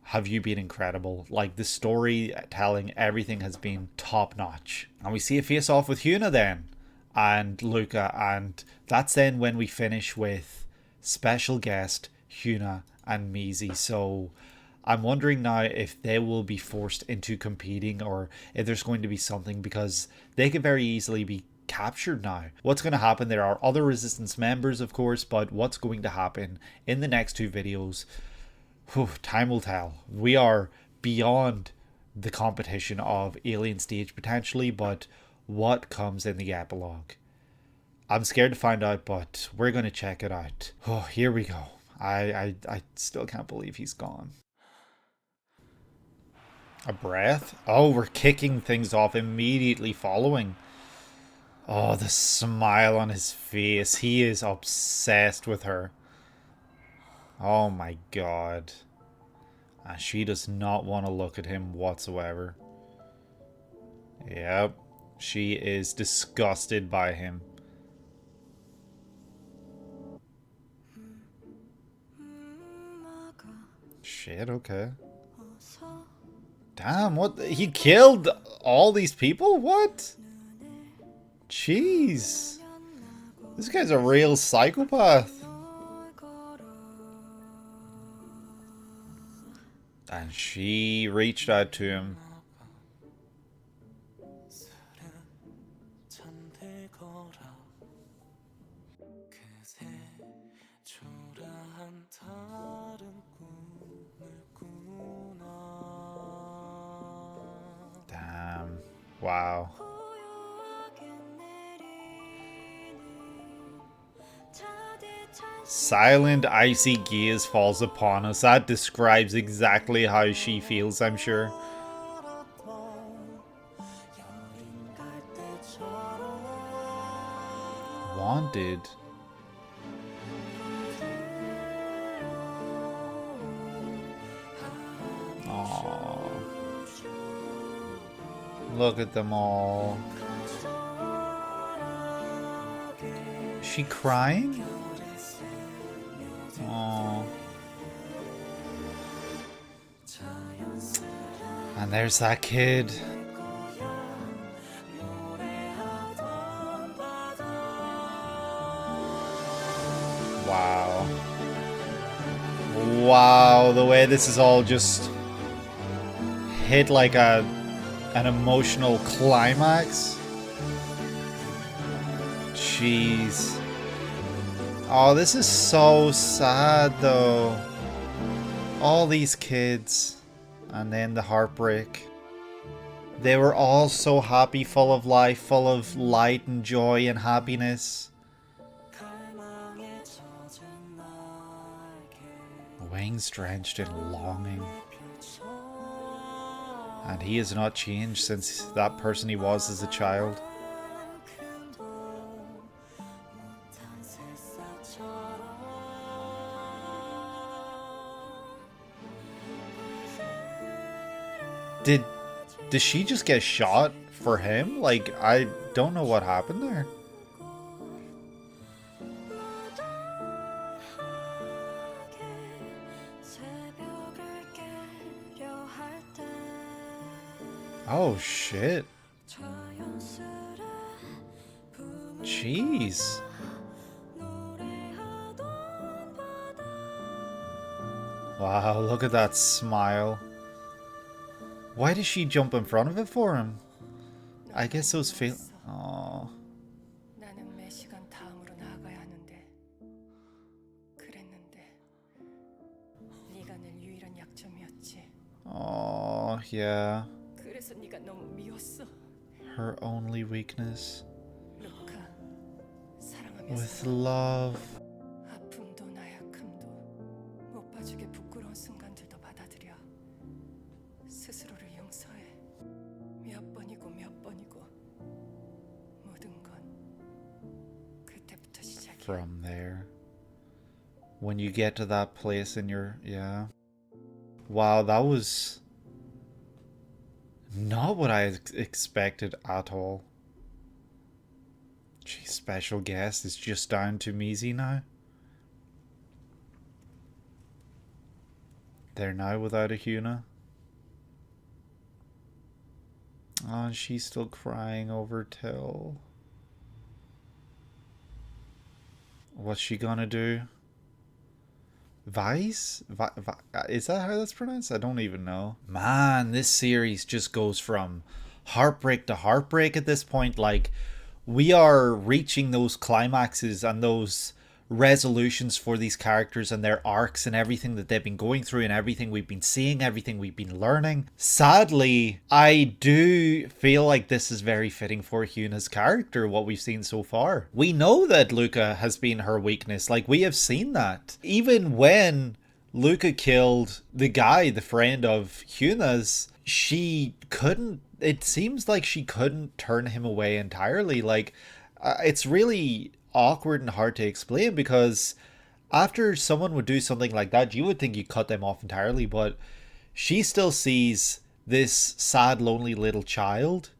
have you been incredible. Like, the storytelling, everything has been top notch. And we see a face off with Hyuna then, and Luca, and that's then when we finish with special guest Hyuna and Maisie. So I'm wondering now if they will be forced into competing, or if there's going to be something, because they could very easily be captured now. What's going to happen? There are other Resistance members, of course, but what's going to happen in the next two videos? Whew, time will tell. We are beyond the competition of Alien Stage potentially, but what comes in the epilogue? I'm scared to find out, but we're going to check it out. Oh, here we go. I still can't believe he's gone. A breath? Oh, we're kicking things off immediately following. Oh, the smile on his face. He is obsessed with her. Oh my god. And she does not want to look at him whatsoever. Yep. She is disgusted by him. Shit, okay. Damn, what? He killed all these people? What? Jeez. This guy's a real psychopath. And she reached out to him. Damn. Wow. Silent, icy gaze falls upon us. That describes exactly how she feels, I'm sure. Wanted. Aww. Look at them all. Is she crying? Aww. And there's that kid. Wow. Wow, the way this is all just hit like an emotional climax. Jeez. Oh, this is so sad though. All these kids. And then the heartbreak. They were all so happy, full of life, full of light and joy and happiness. Wings drenched in longing. And he has not changed since that person he was as a child. Did she just get shot for him? Like, I don't know what happened there. Oh shit. Jeez. Wow, look at that smile. Why does she jump in front of it for him? I guess those feel. Oh. Oh, yeah. Her only weakness. With love. From there, when you get to that place in your, yeah. Wow, that was not what I expected at all. Gee, special guest is just down to Mizi now. They're now without a Hyuna. Oh, and she's still crying over Till. What's she gonna do? Vice? Is that how that's pronounced? I don't even know. Man, this series just goes from heartbreak to heartbreak at this point. Like, we are reaching those climaxes and those resolutions for these characters and their arcs and everything that they've been going through and everything we've been seeing, everything we've been learning. Sadly, I do feel like this is very fitting for Hyuna's character, what we've seen so far. We know that Luca has been her weakness, like we have seen that. Even when Luca killed the guy, the friend of Hyuna's, she couldn't, it seems like she couldn't turn him away entirely. Like, it's really awkward and hard to explain, because after someone would do something like that, you would think you cut them off entirely, but she still sees this sad, lonely little child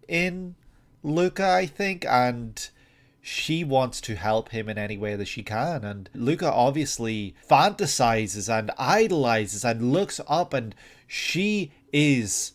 in Luca, I think, and she wants to help him in any way that she can. And Luca obviously fantasizes and idolizes and looks up, and she is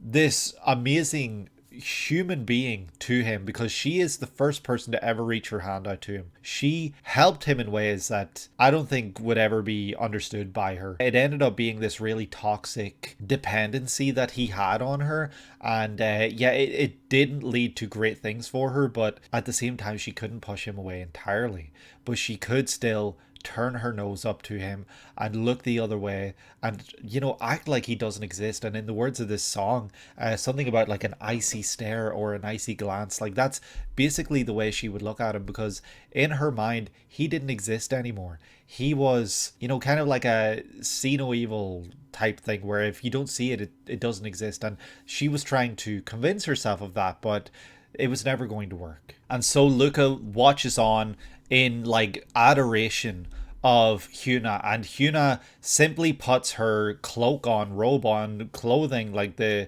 this amazing human being to him because she is the first person to ever reach her hand out to him. She helped him in ways that I don't think would ever be understood by her. It ended up being this really toxic dependency that he had on her, and yeah, it didn't lead to great things for her, but at the same time she couldn't push him away entirely, but she could still turn her nose up to him and look the other way and, you know, act like he doesn't exist. And in the words of this song, something about like an icy stare or an icy glance, like that's basically the way she would look at him, because in her mind he didn't exist anymore. He was, you know, kind of like a see no evil type thing, where if you don't see it, it doesn't exist. And she was trying to convince herself of that, but it was never going to work. And so Luca watches on in like adoration of Hyuna, and Hyuna simply puts her cloak on, robe on, clothing, like the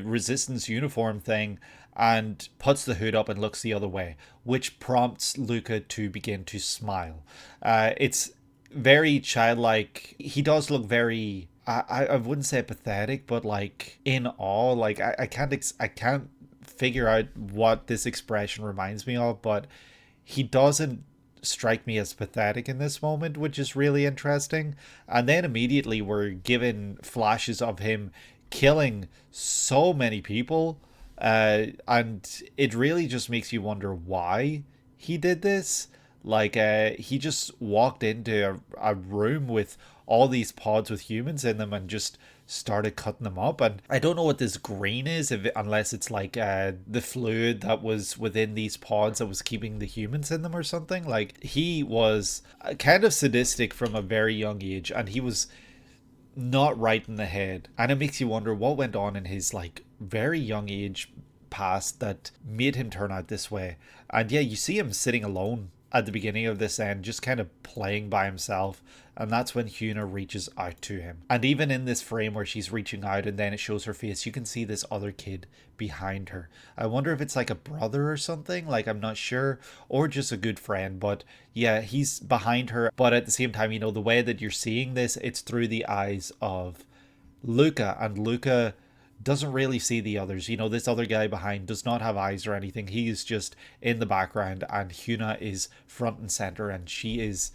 resistance uniform thing, and puts the hood up and looks the other way, which prompts Luca to begin to smile. It's very childlike. He does look very, I wouldn't say pathetic, but like in awe. Like I can't figure out what this expression reminds me of, but he doesn't strike me as pathetic in this moment, which is really interesting. And then immediately we're given flashes of him killing so many people, and it really just makes you wonder why he did this. Like he just walked into a room with all these pods with humans in them and just started cutting them up. And I don't know what this green is, unless it's like the fluid that was within these pods that was keeping the humans in them or something. Like, he was kind of sadistic from a very young age, and he was not right in the head. And it makes you wonder what went on in his like very young age past that made him turn out this way. And yeah, you see him sitting alone at the beginning of this end, just kind of playing by himself. And that's when Hyuna reaches out to him. And even in this frame where she's reaching out and then it shows her face, you can see this other kid behind her. I wonder if it's like a brother or something, like I'm not sure, or just a good friend. But yeah, he's behind her. But at the same time, you know, the way that you're seeing this, it's through the eyes of Luca, and Luca doesn't really see the others. You know, this other guy behind does not have eyes or anything. He is just in the background, and Hyuna is front and center, and she is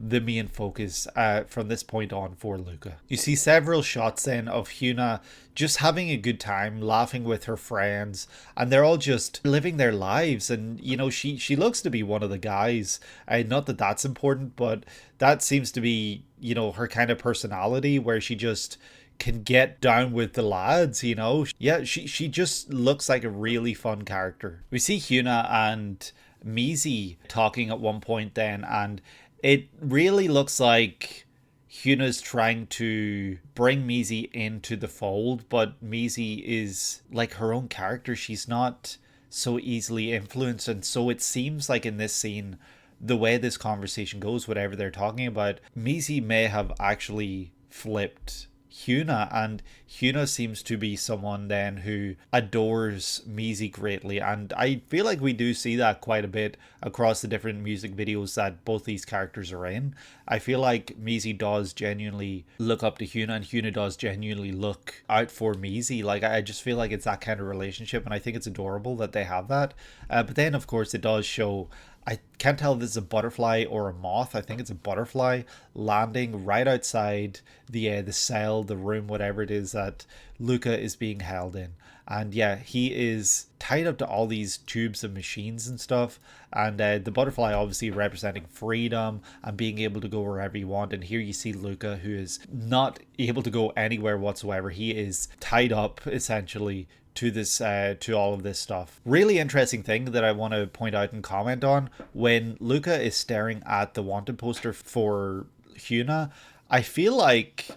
the main focus from this point on for Luca. You see several shots then of Hyuna just having a good time, laughing with her friends, and they're all just living their lives. And you know, she looks to be one of the guys. Not that that's important, but that seems to be, you know, her kind of personality, where she just can get down with the lads, you know. Yeah, she just looks like a really fun character. We see Hyuna and Mizi talking at one point then, and it really looks like Hyuna's trying to bring Mizi into the fold, but Mizi is like her own character. She's not so easily influenced, and so it seems like in this scene, the way this conversation goes, whatever they're talking about, Mizi may have actually flipped Hyuna, and Hyuna seems to be someone then who adores Mizi greatly. And I feel like we do see that quite a bit across the different music videos that both these characters are in. I feel like Mizi does genuinely look up to Hyuna, and Hyuna does genuinely look out for Mizi. Like, I just feel like it's that kind of relationship, and I think it's adorable that they have that. But then of course it does show, I can't tell if this is a butterfly or a moth. I think it's a butterfly landing right outside the cell, the room, whatever it is that Luca is being held in. And yeah, he is tied up to all these tubes and machines and stuff. And the butterfly obviously representing freedom and being able to go wherever you want. And here you see Luca, who is not able to go anywhere whatsoever. He is tied up essentially to this to all of this stuff. Really interesting thing that I want to point out and comment on, when Luca is staring at the wanted poster for Hyuna, I feel like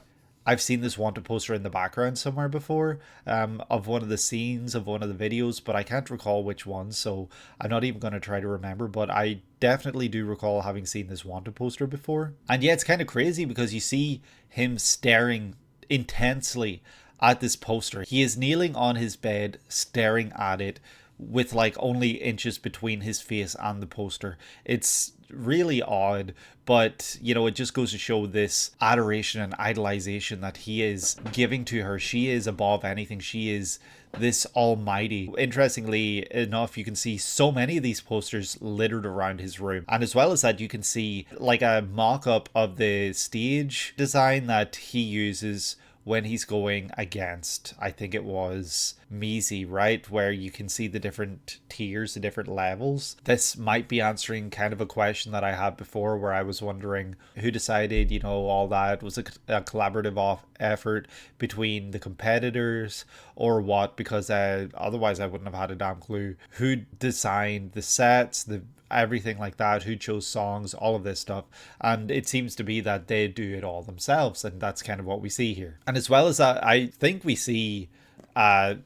I've seen this wanted poster in the background somewhere before, of one of the scenes of one of the videos, but I can't recall which one, so I'm not even going to try to remember. But I definitely do recall having seen this wanted poster before. And yeah, it's kind of crazy because you see him staring intensely at this poster. He is kneeling on his bed, staring at it, with like only inches between his face and the poster. It's really odd, but you know, it just goes to show this adoration and idolization that he is giving to her. She is above anything. She is this almighty. Interestingly enough, you can see so many of these posters littered around his room, and as well as that, you can see like a mock-up of the stage design that he uses when he's going against, I think it was Mizi, right? Where you can see the different tiers, the different levels. This might be answering kind of a question that I had before, where I was wondering who decided, you know, all that. Was a collaborative effort between the competitors or what? Because otherwise I wouldn't have had a damn clue who designed the sets, the everything like that, who chose songs, all of this stuff. And it seems to be that they do it all themselves, and that's kind of what we see here. And as well as that, I think we see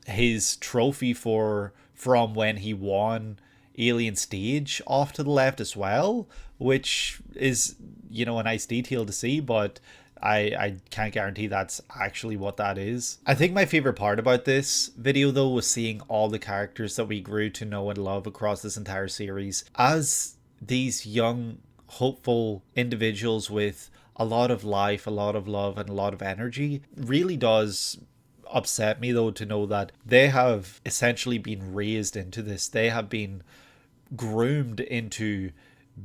his trophy from when he won Alien Stage off to the left as well, which is, you know, a nice detail to see, but I can't guarantee that's actually what that is. I think my favorite part about this video though was seeing all the characters that we grew to know and love across this entire series as these young, hopeful individuals with a lot of life, a lot of love, and a lot of energy. Really does upset me though to know that they have essentially been raised into this. They have been groomed into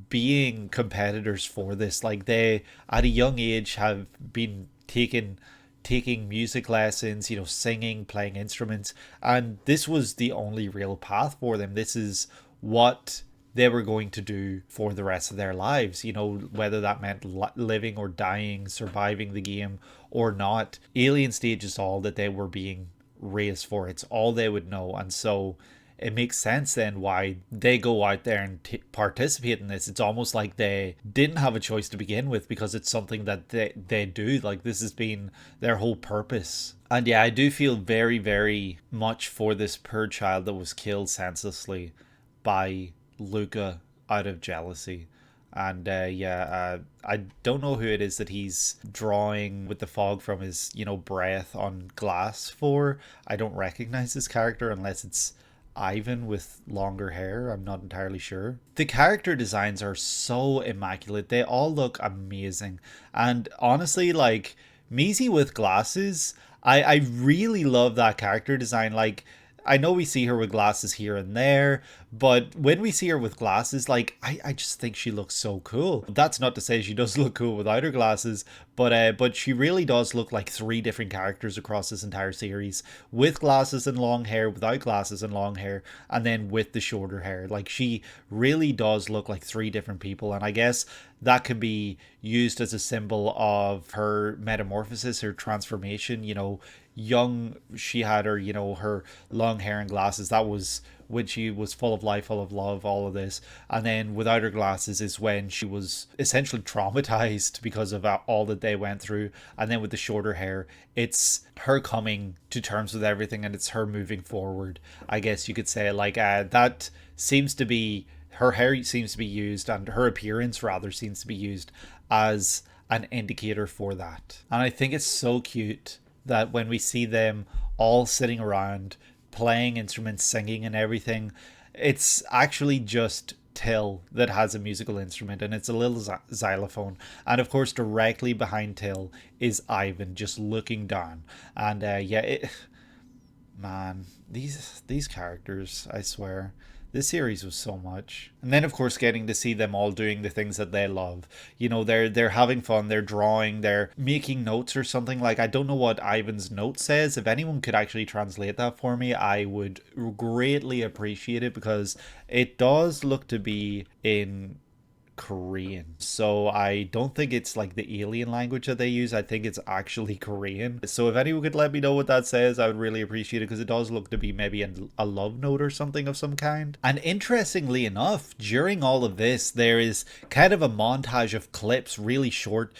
being competitors for this. Like, they at a young age have been taking music lessons, you know, singing, playing instruments, and this was the only real path for them. This is what they were going to do for the rest of their lives, you know, whether that meant living or dying, surviving the game or not. Alien Stage is all that they were being raised for. It's all they would know. And so it makes sense then why they go out there and participate in this. It's almost like they didn't have a choice to begin with, because it's something that they do. Like, this has been their whole purpose. And yeah, I do feel very, very much for this poor child that was killed senselessly by Luca out of jealousy. And I don't know who it is that he's drawing with the fog from his, you know, breath on glass for. I don't recognize this character unless it's Ivan with longer hair. I'm not entirely sure. The character designs are so immaculate. They all look amazing. And honestly, like, Maisie with glasses, I really love that character design. Like, I know we see her with glasses here and there, but when we see her with glasses, like, I just think she looks so cool. That's not to say she does look cool without her glasses, but she really does look like three different characters across this entire series, with glasses and long hair, without glasses and long hair, and then with the shorter hair. Like, she really does look like three different people, and I guess that can be used as a symbol of her metamorphosis, her transformation. You know, young, she had her, you know, her long hair and glasses. That was when she was full of life, full of love, all of this. And then without her glasses is when she was essentially traumatized because of all that they went through. And then with the shorter hair, it's her coming to terms with everything, and it's her moving forward, I guess you could say. Like, that seems to be, her hair seems to be used, and her appearance rather seems to be used as an indicator for that. And I think it's so cute that when we see them all sitting around playing instruments, singing and everything, it's actually just Till that has a musical instrument, and it's a little xylophone. And of course, directly behind Till is Ivan just looking down. And man, these characters, I swear, this series was so much. And then of course getting to see them all doing the things that they love. You know, they're having fun, they're drawing, they're making notes or something. Like, I don't know what Ivan's note says. If anyone could actually translate that for me, I would greatly appreciate it, because it does look to be in Korean. So I don't think it's like the alien language that they use. I think it's actually Korean. So if anyone could let me know what that says, I would really appreciate it, because it does look to be maybe a love note or something of some kind. And interestingly enough, during all of this, there is kind of a montage of clips, really short,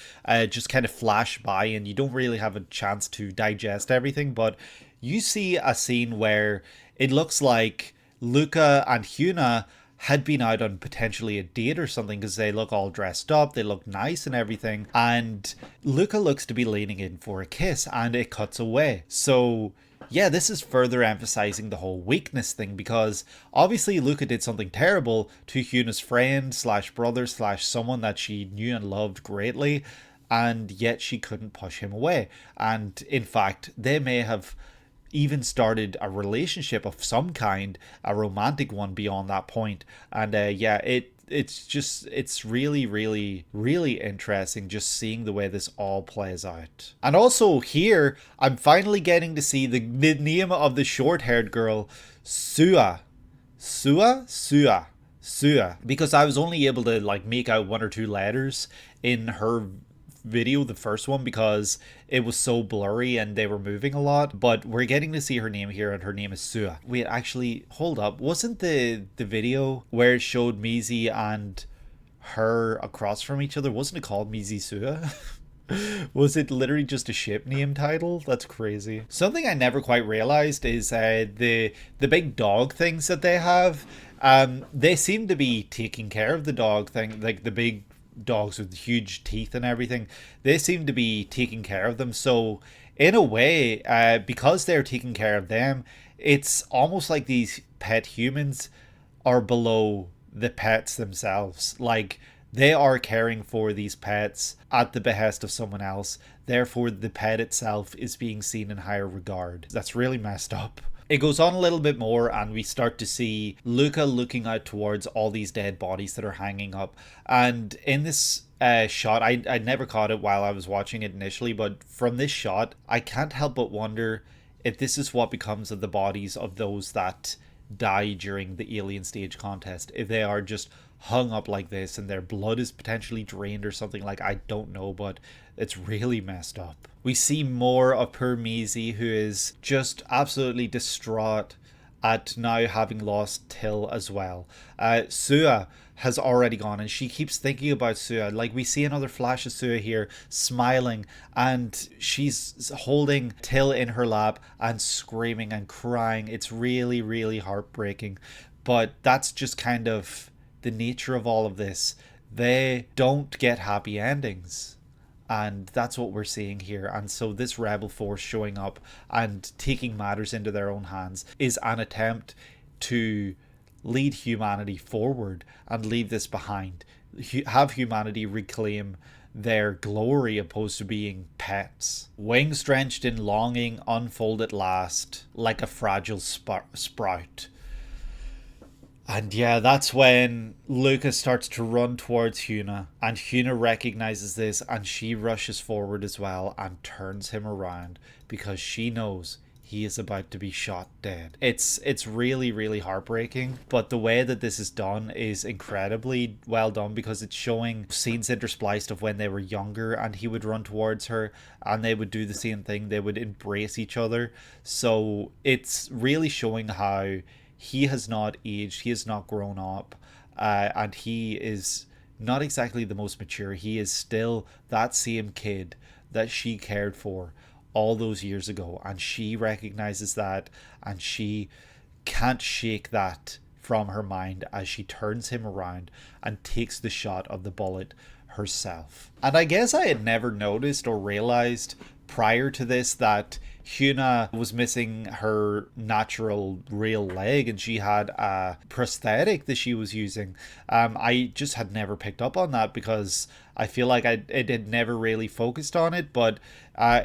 just kind of flash by, and you don't really have a chance to digest everything. But you see a scene where it looks like Luca and Hyuna had been out on potentially a date or something, because they look all dressed up, they look nice and everything, and Luca looks to be leaning in for a kiss, and it cuts away. So yeah, this is further emphasizing the whole weakness thing, because obviously Luca did something terrible to Hyuna's friend slash brother slash someone that she knew and loved greatly, and yet she couldn't push him away. And in fact, they may have even started a relationship of some kind, a romantic one beyond that point. And it's really, really, really interesting just seeing the way this all plays out. And also here, I'm finally getting to see the name of the short-haired girl, Sua, because I was only able to like make out one or two letters in her video, the first one, because it was so blurry and they were moving a lot. But we're getting to see her name here, and her name is Sua. Wait, actually, hold up. Wasn't the video where it showed Maisie and her across from each other, wasn't it called Maisie Sua? Was it literally just a ship name title? That's crazy. Something I never quite realized is the big dog things that they have. They seem to be taking care of the dog thing, like the big dogs with huge teeth and everything. They seem to be taking care of them. So in a way, because they're taking care of them, it's almost like these pet humans are below the pets themselves. Like, they are caring for these pets at the behest of someone else. Therefore, the pet itself is being seen in higher regard. That's really messed up. It goes on a little bit more, and we start to see Luca looking out towards all these dead bodies that are hanging up. And in this shot, I never caught it while I was watching it initially, but from this shot, I can't help but wonder if this is what becomes of the bodies of those that die during the alien stage contest, if they are just hung up like this and their blood is potentially drained or something. Like, I don't know, but it's really messed up. We see more of poor Maisie, who is just absolutely distraught at now having lost Till as well. Sua has already gone and she keeps thinking about Sua. Like, we see another flash of Sua here smiling, and she's holding Till in her lap and screaming and crying. It's really, really heartbreaking, but that's just kind of the nature of all of this. They don't get happy endings, and that's what we're seeing here. And so this rebel force showing up and taking matters into their own hands is an attempt to lead humanity forward and leave this behind, have humanity reclaim their glory opposed to being pets. Wings drenched in longing unfold at last like a fragile sprout. And yeah, that's when Luca starts to run towards Huna, and Huna recognizes this and she rushes forward as well and turns him around because she knows he is about to be shot dead. It's really, really heartbreaking, but the way that this is done is incredibly well done because it's showing scenes interspliced of when they were younger and he would run towards her and they would do the same thing. They would embrace each other. So it's really showing how he has not aged, he has not grown up, and he is not exactly the most mature. He is still that same kid that she cared for all those years ago, and she recognizes that, and she can't shake that from her mind as she turns him around and takes the shot of the bullet herself. And I guess I had never noticed or realized prior to this that Huna was missing her natural real leg and she had a prosthetic that she was using. I just had never picked up on that because I feel like it had never really focused on it. But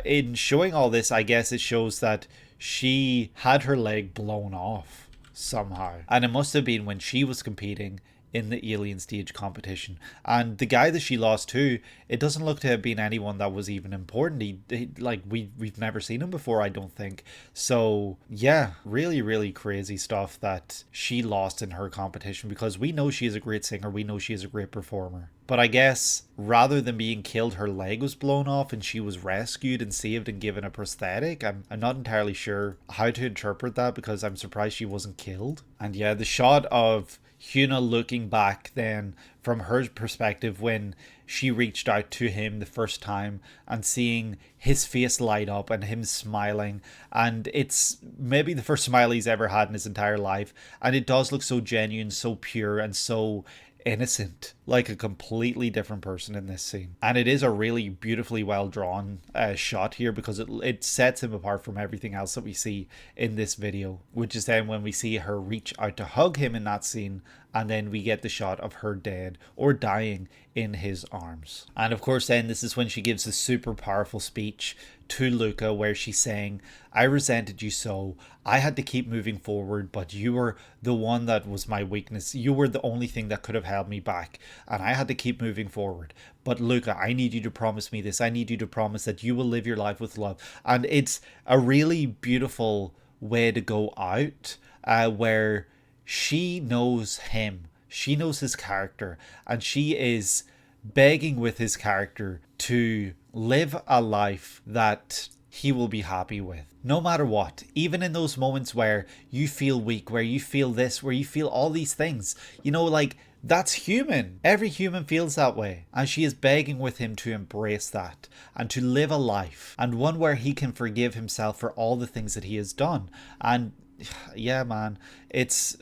in showing all this, I guess it shows that she had her leg blown off somehow. And it must have been when she was competing in the alien stage competition. And the guy that she lost to, it doesn't look to have been anyone that was even important. He like we've never seen him before, I don't think. So yeah, really, really crazy stuff that she lost in her competition, because we know she is a great singer, we know she is a great performer. But I guess rather than being killed, her leg was blown off and she was rescued and saved and given a prosthetic. I'm not entirely sure how to interpret that, because I'm surprised she wasn't killed. And yeah, the shot of Huna looking back then from her perspective when she reached out to him the first time and seeing his face light up and him smiling, and it's maybe the first smile he's ever had in his entire life, and it does look so genuine, so pure, and so innocent, like a completely different person in this scene. And it is a really beautifully well drawn shot here, because it sets him apart from everything else that we see in this video, which is then when we see her reach out to hug him in that scene, and then we get the shot of her dead or dying in his arms. And of course then this is when she gives a super powerful speech to Luca where she's saying, I resented you so, I had to keep moving forward, but you were the one that was my weakness, you were the only thing that could have held me back, and I had to keep moving forward. But Luca, I need you to promise me this, I need you to promise that you will live your life with love. And it's a really beautiful way to go out, where she knows him, she knows his character, and she is begging with his character to live a life that he will be happy with, no matter what. Even in those moments where you feel weak, where you feel this, where you feel all these things, you know, like, that's human. Every human feels that way. And she is begging with him to embrace that and to live a life, and one where he can forgive himself for all the things that he has done. And yeah, man, it's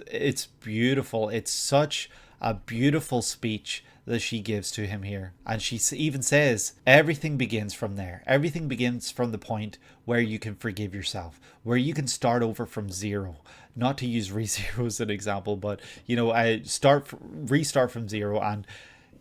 beautiful. It's such a beautiful speech that she gives to him here. And she even says, everything begins from there. Everything begins from the point where you can forgive yourself, where you can start over from zero. Not to use ReZero as an example, but, you know, restart from zero. And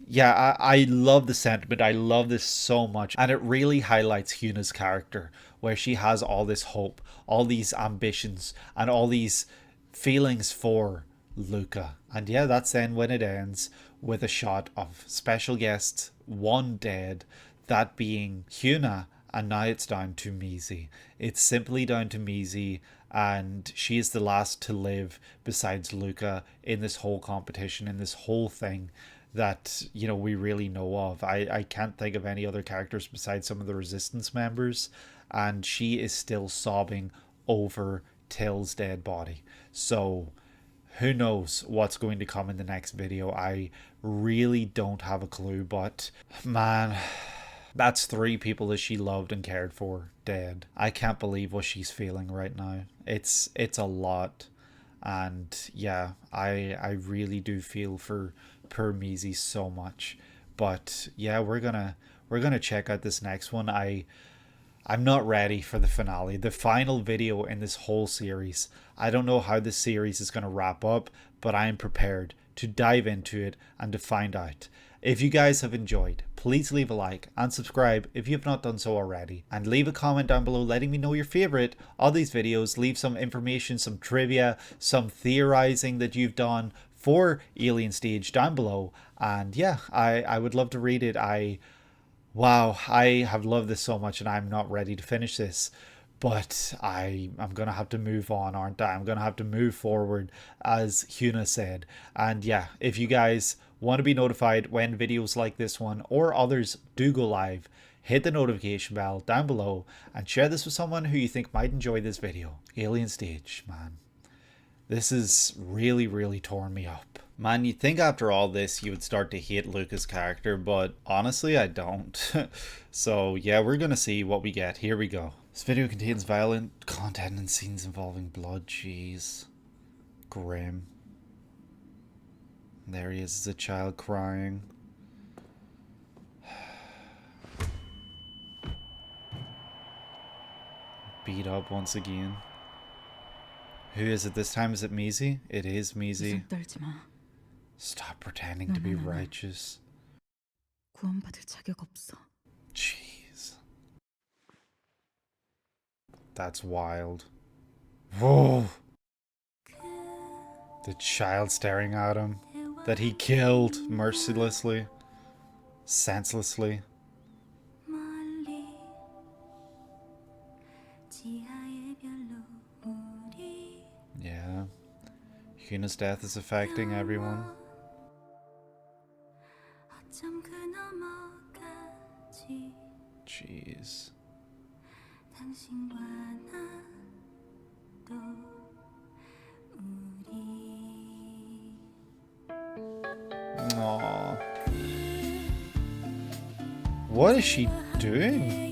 yeah, I love the sentiment. I love this so much. And it really highlights Huna's character, where she has all this hope, all these ambitions, and all these feelings for Luca. And yeah, that's then when it ends with a shot of special guest, one dead, that being Huna, And now it's down to Maisie. It's simply down to Maisie, and she is the last to live besides Luca in this whole competition, in this whole thing that, you know, we really know of. I can't think of any other characters besides some of the resistance members, and she is still sobbing over Till's dead body. So who knows what's going to come in the next video. I really don't have a clue, but man, that's 3 people that she loved and cared for dead. I can't believe what she's feeling right now. It's a lot. And yeah, I really do feel for poor Maisie so much. But yeah, we're gonna check out this next one. I'm not ready for the finale, the final video in this whole series. I don't know how this series is going to wrap up, but I am prepared to dive into it and to find out. If you guys have enjoyed, please leave a like and subscribe if you have not done so already. And leave a comment down below letting me know your favorite of these videos. Leave some information, some trivia, some theorizing that you've done for Alien Stage down below. And yeah, I would love to read it. Wow, I have loved this so much and I'm not ready to finish this. But I'm going to have to move on, aren't I? I'm going to have to move forward, as Hyuna said. And yeah, if you guys want to be notified when videos like this one or others do go live, hit the notification bell down below and share this with someone who you think might enjoy this video. Alien Stage, man. This has really, really torn me up. Man, you'd think after all this you would start to hate Luca's character, but honestly I don't. So yeah, we're gonna see what we get. Here we go. This video contains violent content and scenes involving blood. Jeez. Grim. There he is as a child crying. Beat up once again. Who is it this time? Is it Maisie? It is Maisie. Stop pretending to be righteous. Jeez. That's wild. Whoa. The child staring at him. That he killed mercilessly. Senselessly. Yeah. Hyuna's death is affecting everyone. Jeez. Aww. What is she doing?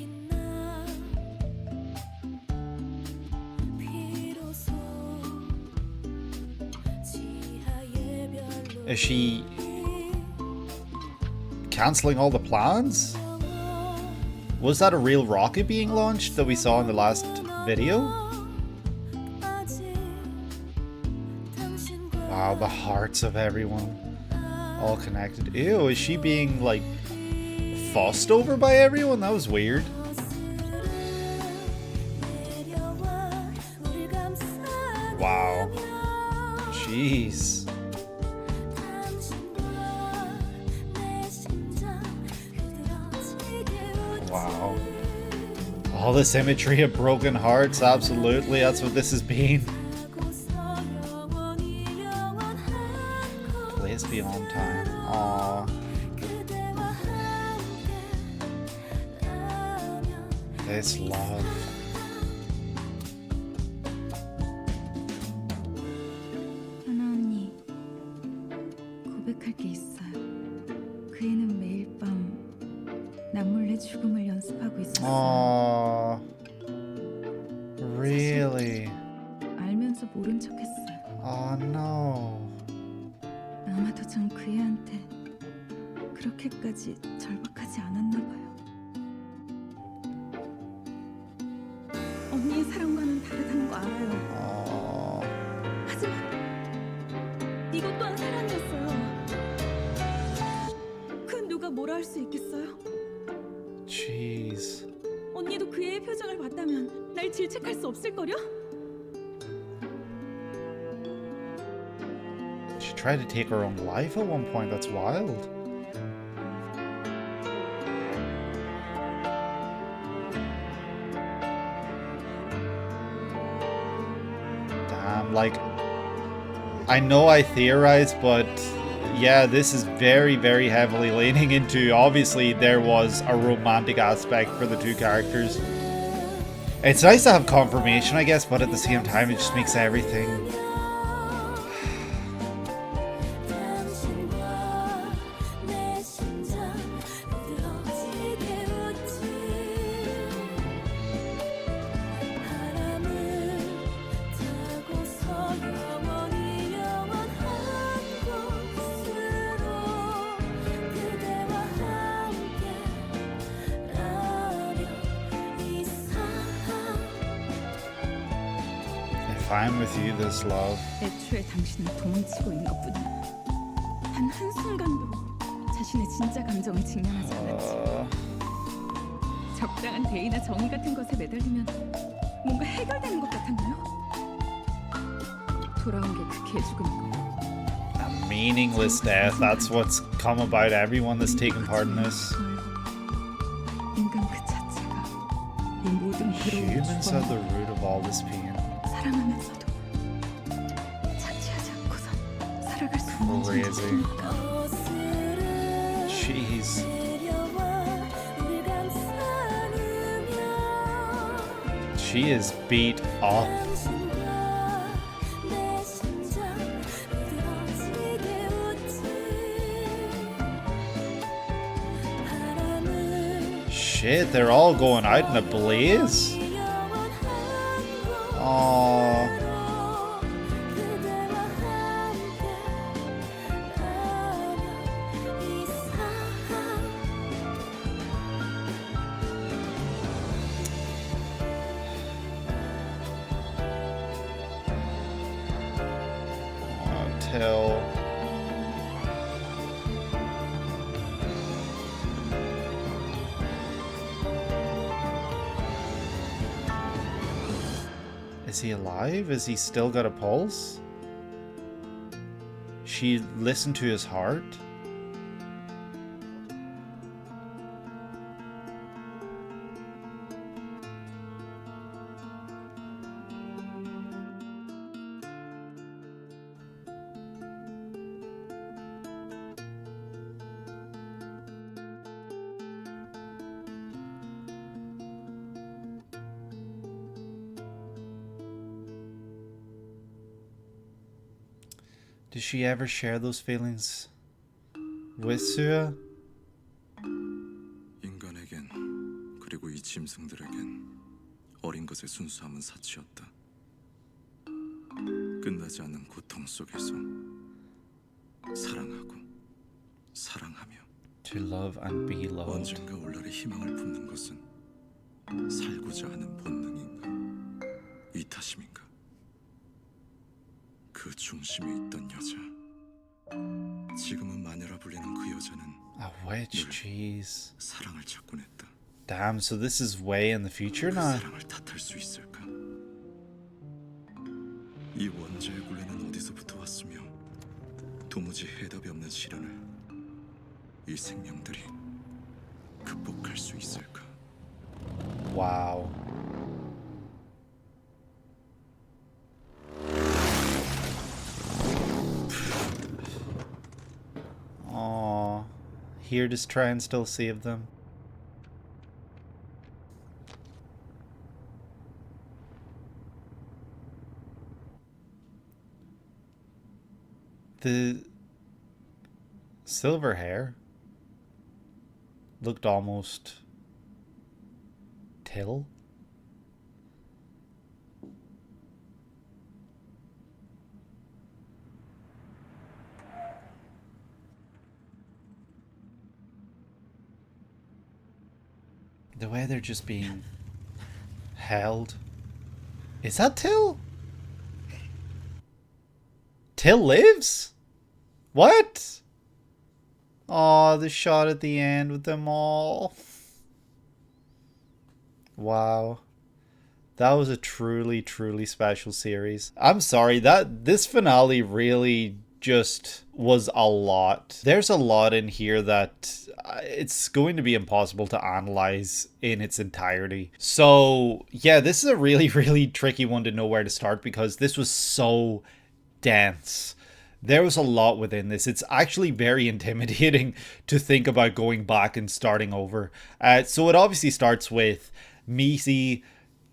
Is she cancelling all the plans? Was that a real rocket being launched that we saw in the last video? Wow, the hearts of everyone. All connected. Ew, is she being, like, fussed over by everyone? That was weird. Wow. Jeez. Wow. All this imagery of broken hearts, absolutely, that's what this has been. Place beyond time. Aww. This love. 현아 언니, 고백할 게 있어요. 그 애는 매일 밤 나 몰래 죽음을 연습하고 있었어요. Really? 알면서 모른 척했어요. Oh no. 아마도 전 그 애한테 그렇게까지 절박하지 않았나 봐요. 언니의 사랑과는 다르다는 거 알아요. 하지만 이것 또한 사랑이었어요. 그 누가 뭐라 할 수 있겠어요? Jeez. 언니도 그 애의 표정을 봤다면 날 질책할 수 없을걸요? She tried to take her own life at one point. That's wild. like, I know I theorized, but yeah, this is very, very heavily leaning into, obviously there was a romantic aspect for the two characters. It's nice to have confirmation, I guess, but at the same time it just makes everything... If I'm with you, this love. 애초에 당신은 도망치고 있는 것뿐이야. 단 한순간도 자신의 진짜 감정을 직면하지 않았지. 적당한 대의나 정의 같은 것에 매달리면 뭔가 해결되는 것 같았나요? 돌아온 게 그 개죽음이고. A meaningless death. That's what's come about everyone that's taken part in this. 인간 그 자체가 이 모든 Humans are the root of all this pain. 사랑하면서도 자취하지 않고선 살아갈 수 없는 Crazy. Jeez. She is beat up. Shit, they're all going out in a blaze? Aww. Until... Is he alive? Is he still got a pulse? She listened to his heart? Did she ever share those feelings with Sua? 인간에겐 그리고 이 짐승들에겐 어린 것의 순수함은 사치였다. 끝나지 않는 고통 속에서 사랑하고 사랑하며 To love and be loved. 언젠가 올날의 희망을 품는 것은 살고자 하는 본능인가 이타심인가 그 중심에 있던 여자 지금은 마녀라 불리는 그 여자는 A witch, jeez. 사랑을 찾곤 했다. Damn, so this is way in the future 그 now? 사랑을 탓할 수 있을까? 이 원자의 굴레는 어디서부터 왔으며 도무지 해답이 없는 시련을 이 생명들이 극복할 수 있을까? Wow. Aww. Here to try and still save them. The silver hair looked almost Till. The way they're just being held. Is that Till? Till lives? What? Oh, the shot at the end with them all. Wow. That was a truly, truly special series. I'm sorry, this finale really just was a lot. There's a lot in here that it's going to be impossible to analyze in its entirety. So yeah, this is a really, really tricky one to know where to start because this was so dense. There was a lot within this. It's actually very intimidating to think about going back and starting over. So it obviously starts with Maisie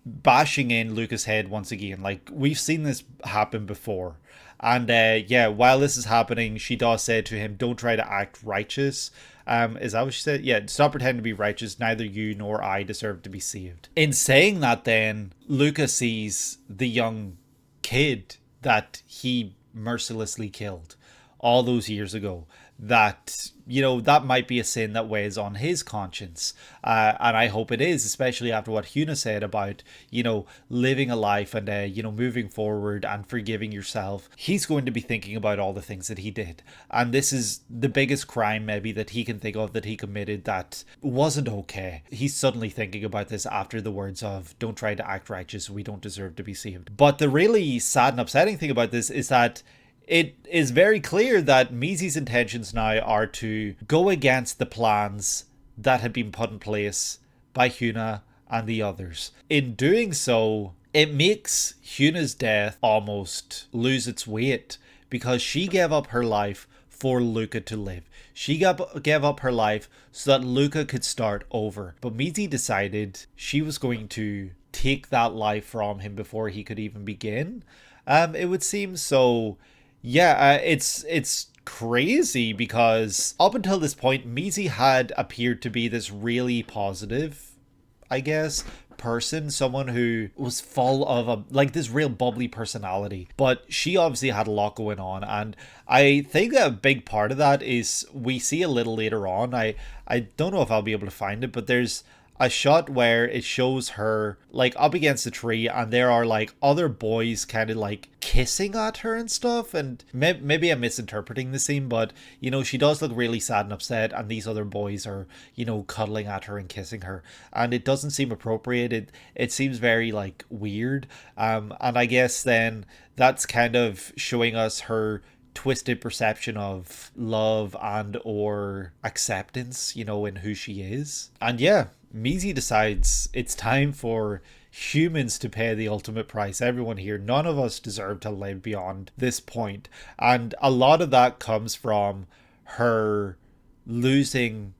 bashing in Luca's head once again. Like, we've seen this happen before. And yeah, while this is happening, she does say to him, don't try to act righteous. Is that what she said? Yeah, stop pretending to be righteous. Neither you nor I deserve to be saved. In saying that, then, Luca sees the young kid that he mercilessly killed all those years ago. That, you know, that might be a sin that weighs on his conscience. And I hope it is, especially after what Hyuna said about, you know, living a life and, you know, moving forward and forgiving yourself. He's going to be thinking about all the things that he did. And this is the biggest crime maybe that he can think of that he committed that wasn't okay. He's suddenly thinking about this after the words of, don't try to act righteous, we don't deserve to be saved. But the really sad and upsetting thing about this is that it is very clear that Maisie's intentions now are to go against the plans that had been put in place by Hyuna and the others. In doing so, it makes Hyuna's death almost lose its weight because she gave up her life for Luca to live. She gave up her life so that Luca could start over. But Maisie decided she was going to take that life from him before he could even begin. It would seem so. Yeah, it's crazy because up until this point, Maisie had appeared to be this really positive, I guess, person, someone who was full of like this real bubbly personality. But she obviously had a lot going on, and I think that a big part of that is we see a little later on. I don't know if I'll be able to find it, but there's a shot where it shows her like up against the tree and there are like other boys kind of like kissing at her and stuff, and maybe I'm misinterpreting the scene, but you know, she does look really sad and upset and these other boys are, you know, cuddling at her and kissing her, and it doesn't seem appropriate. It seems very like weird, and I guess then that's kind of showing us her twisted perception of love and or acceptance, you know, in who she is. And yeah, Maisie decides it's time for humans to pay the ultimate price. Everyone here, none of us deserve to live beyond this point. And a lot of that comes from her losing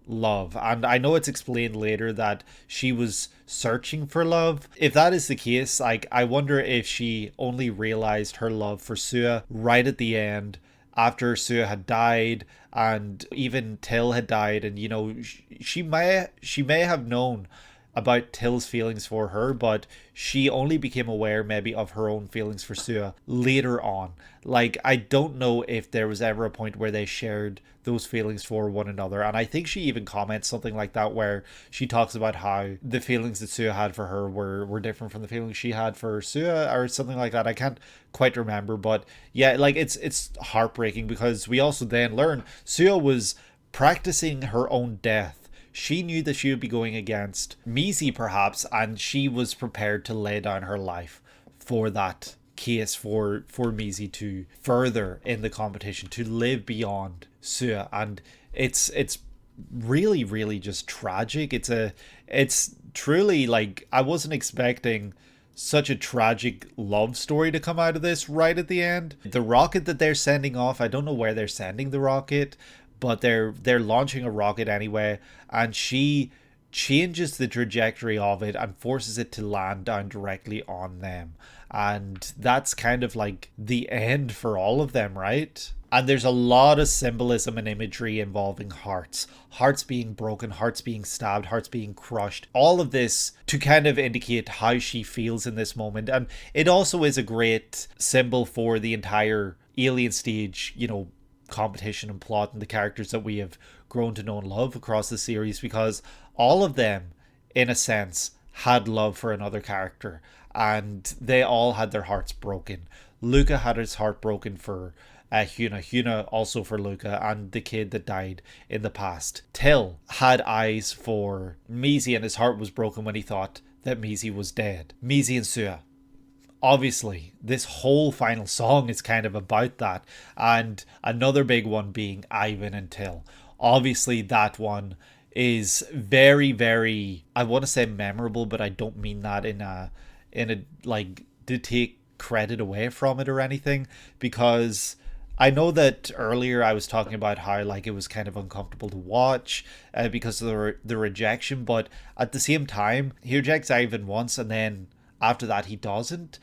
love. And I know it's explained later that she was searching for love. If that is the case, like, I wonder if she only realized her love for Sua right at the end, after Sua had died and even Till had died, and you know, she may have known about Till's feelings for her, but she only became aware maybe of her own feelings for Sua later on. Like, I don't know if there was ever a point where they shared those feelings for one another, and I think she even comments something like that where she talks about how the feelings that Sua had for her were different from the feelings she had for Sua or something like that. I can't quite remember, but yeah, like it's heartbreaking because we also then learn Sua was practicing her own death. She knew that she would be going against Maisie perhaps, and she was prepared to lay down her life for that case, for Maisie to further in the competition, to live beyond Sua. And it's really, really just tragic. It's truly like, I wasn't expecting such a tragic love story to come out of this right at the end. The rocket that they're sending off, I don't know where they're sending the rocket, but they're launching a rocket anyway, and she changes the trajectory of it and forces it to land down directly on them. And that's kind of like the end for all of them, right? And there's a lot of symbolism and imagery involving hearts being broken, hearts being stabbed, hearts being crushed, all of this to kind of indicate how she feels in this moment. And it also is a great symbol for the entire Alien Stage, you know, competition and plot and the characters that we have grown to know and love across the series, because all of them in a sense had love for another character and they all had their hearts broken. Luca had his heart broken for Hyuna also for Luca and the kid that died in the past. Till had eyes for Maisie and his heart was broken when he thought that Maisie was dead. Maisie and Sua obviously this whole final song is kind of about that. And another big one being Ivan and Till. Obviously that one is very, very, I want to say memorable, but I don't mean that in a like to take credit away from it or anything, because I know that earlier I was talking about how like it was kind of uncomfortable to watch because of the rejection, but at the same time he rejects Ivan once and then after that he doesn't.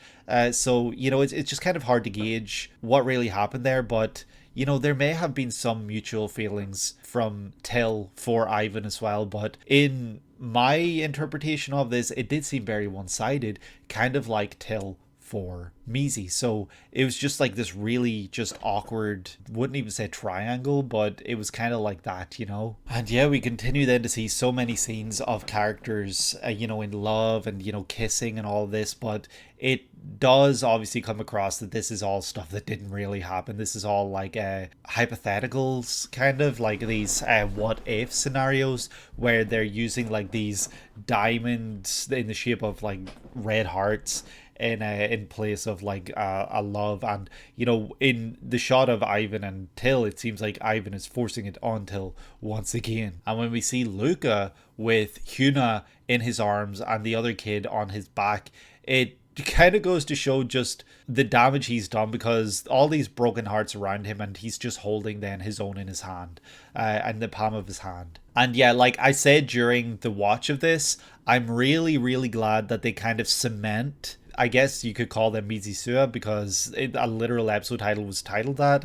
So you know, it's just kind of hard to gauge what really happened there, but you know, there may have been some mutual feelings from Till for Ivan as well, but in my interpretation of this, it did seem very one-sided, kind of like Till for Mizi. So it was just like this really just awkward, wouldn't even say triangle, but it was kind of like that, you know. And yeah, we continue then to see so many scenes of characters you know, in love and, you know, kissing and all this, but it does obviously come across that this is all stuff that didn't really happen. This is all like hypotheticals, kind of like these what if scenarios where they're using like these diamonds in the shape of like red hearts in place of like a love. And you know, in the shot of Ivan and Till, it seems like Ivan is forcing it on Till once again. And when we see Luca with Hyuna in his arms and the other kid on his back, it kind of goes to show just the damage he's done, because all these broken hearts around him and he's just holding then his own in his hand, and the palm of his hand. And yeah, like I said during the watch of this, I'm really, really glad that they kind of cement, I guess you could call them Mizisua, because a literal episode title was titled that,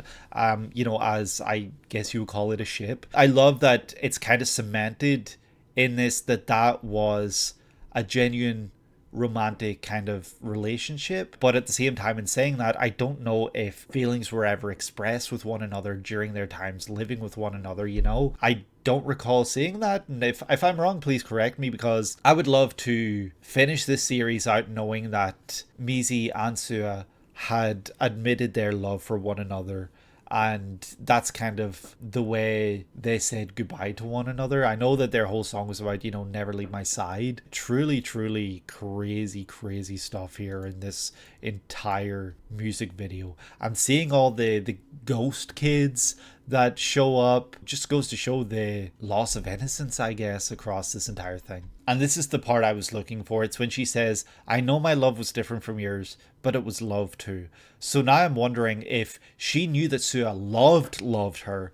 you know, as I guess you would call it a ship. I love that it's kind of cemented in this that was a genuine romantic kind of relationship. But at the same time, in saying that, I don't know if feelings were ever expressed with one another during their times living with one another, you know. I don't recall seeing that, and if I'm wrong, please correct me, because I would love to finish this series out knowing that Mizi and Sua had admitted their love for one another, and that's kind of the way they said goodbye to one another. I know that their whole song was about, you know, never leave my side. Truly, truly crazy, crazy stuff here in this entire music video. And seeing all the ghost kids that show up just goes to show the loss of innocence, I guess, across this entire thing. And this is the part I was looking for. It's when she says, I know my love was different from yours, but it was love too. So now I'm wondering if she knew that Sua loved her,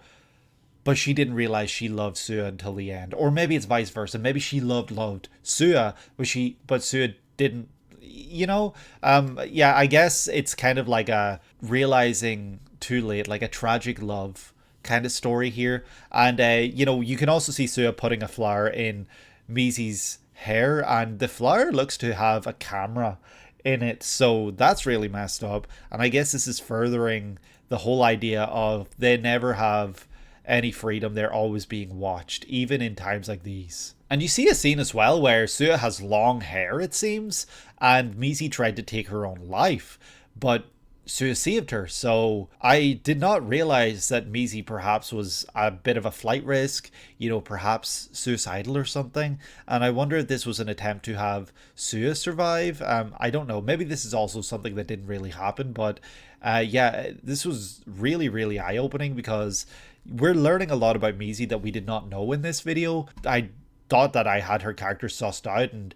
but she didn't realize she loved Sua until the end. Or maybe it's vice versa. Maybe she loved Sua, but Sua didn't, you know. Yeah, I guess it's kind of like a realizing too late, like a tragic love kind of story here. And you know, you can also see Sua putting a flower in Mizi's hair, and the flower looks to have a camera in it, so that's really messed up. And I guess this is furthering the whole idea of they never have any freedom, they're always being watched, even in times like these. And you see a scene as well where Sua has long hair, it seems, and Mizi tried to take her own life, but Sua saved her. So I did not realize that Mizi perhaps was a bit of a flight risk, you know, perhaps suicidal or something. And I wonder if this was an attempt to have Sua survive. I don't know. Maybe this is also something that didn't really happen. But yeah, this was really, really eye-opening, because we're learning a lot about Mizi that we did not know in this video. I thought that I had her character sussed out, and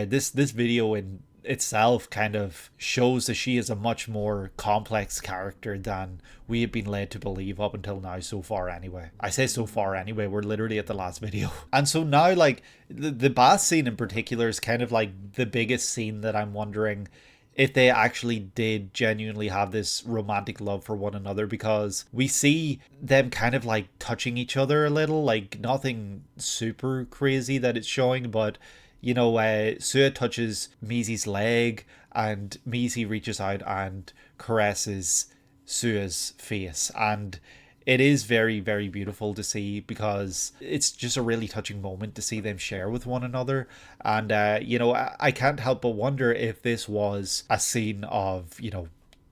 this video in itself kind of shows that she is a much more complex character than we have been led to believe up until now, so far anyway. I say so far anyway, we're literally at the last video. And so now, like, the bath scene in particular is kind of like the biggest scene that I'm wondering if they actually did genuinely have this romantic love for one another, because we see them kind of like touching each other a little, like nothing super crazy that it's showing, but you know, Sua touches Mizi's leg and Mizi reaches out and caresses Sua's face, and it is very, very beautiful to see, because it's just a really touching moment to see them share with one another. And you know, I can't help but wonder if this was a scene of, you know,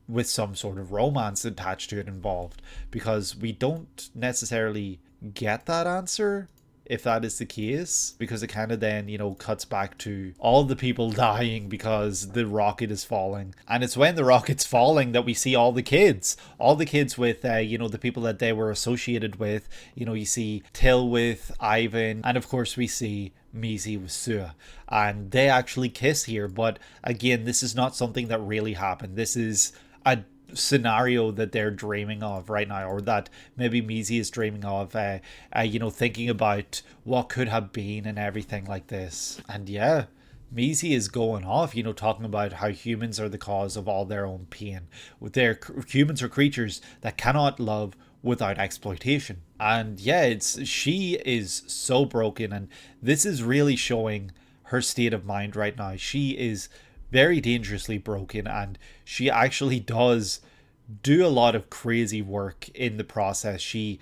with some sort of romance attached to it involved, because we don't necessarily get that answer if that is the case, because it kind of then, cuts back to all the people dying because the rocket is falling. And it's when the rocket's falling that we see all the kids with, the people that they were associated with. You see Till with Ivan, and of course we see Maisie with Sue, and they actually kiss here. But again, this is not something that really happened. This is a scenario that they're dreaming of right now, or that maybe Maisie is dreaming of, thinking about what could have been and everything like this. And yeah, Maisie is going off, talking about how humans are the cause of all their own pain. Humans are creatures that cannot love without exploitation. And yeah, she is so broken, and this is really showing her state of mind right now. She is very dangerously broken, and she actually does do a lot of crazy work in the process. She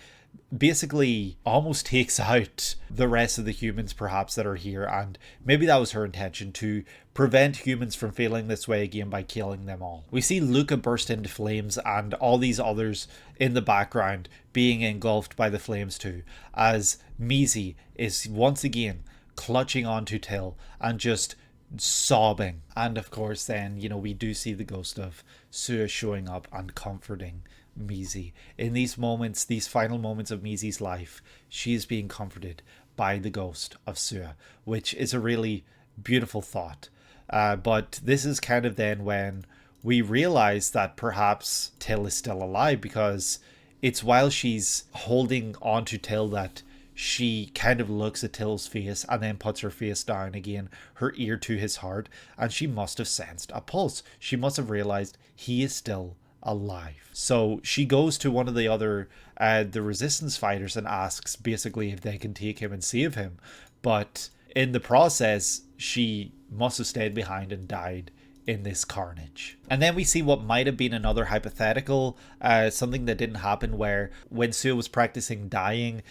basically almost takes out the rest of the humans perhaps that are here, and maybe that was her intention, to prevent humans from feeling this way again by killing them all. We see Luca burst into flames, and all these others in the background being engulfed by the flames too, as Maisie is once again clutching onto Till and just sobbing. And of course then, we do see the ghost of Sue showing up and comforting Maisie. In these moments, these final moments of Maisie's life, she is being comforted by the ghost of Sue, which is a really beautiful thought. But this is kind of then when we realize that perhaps Till is still alive, because it's while she's holding on to Till that she kind of looks at Till's face and then puts her face down again, her ear to his heart, and she must have sensed a pulse. She must have realized he is still alive. So she goes to one of the other the resistance fighters and asks basically if they can take him and save him, but in the process she must have stayed behind and died in this carnage. And then we see what might have been another hypothetical, something that didn't happen, where when Sue was practicing dying,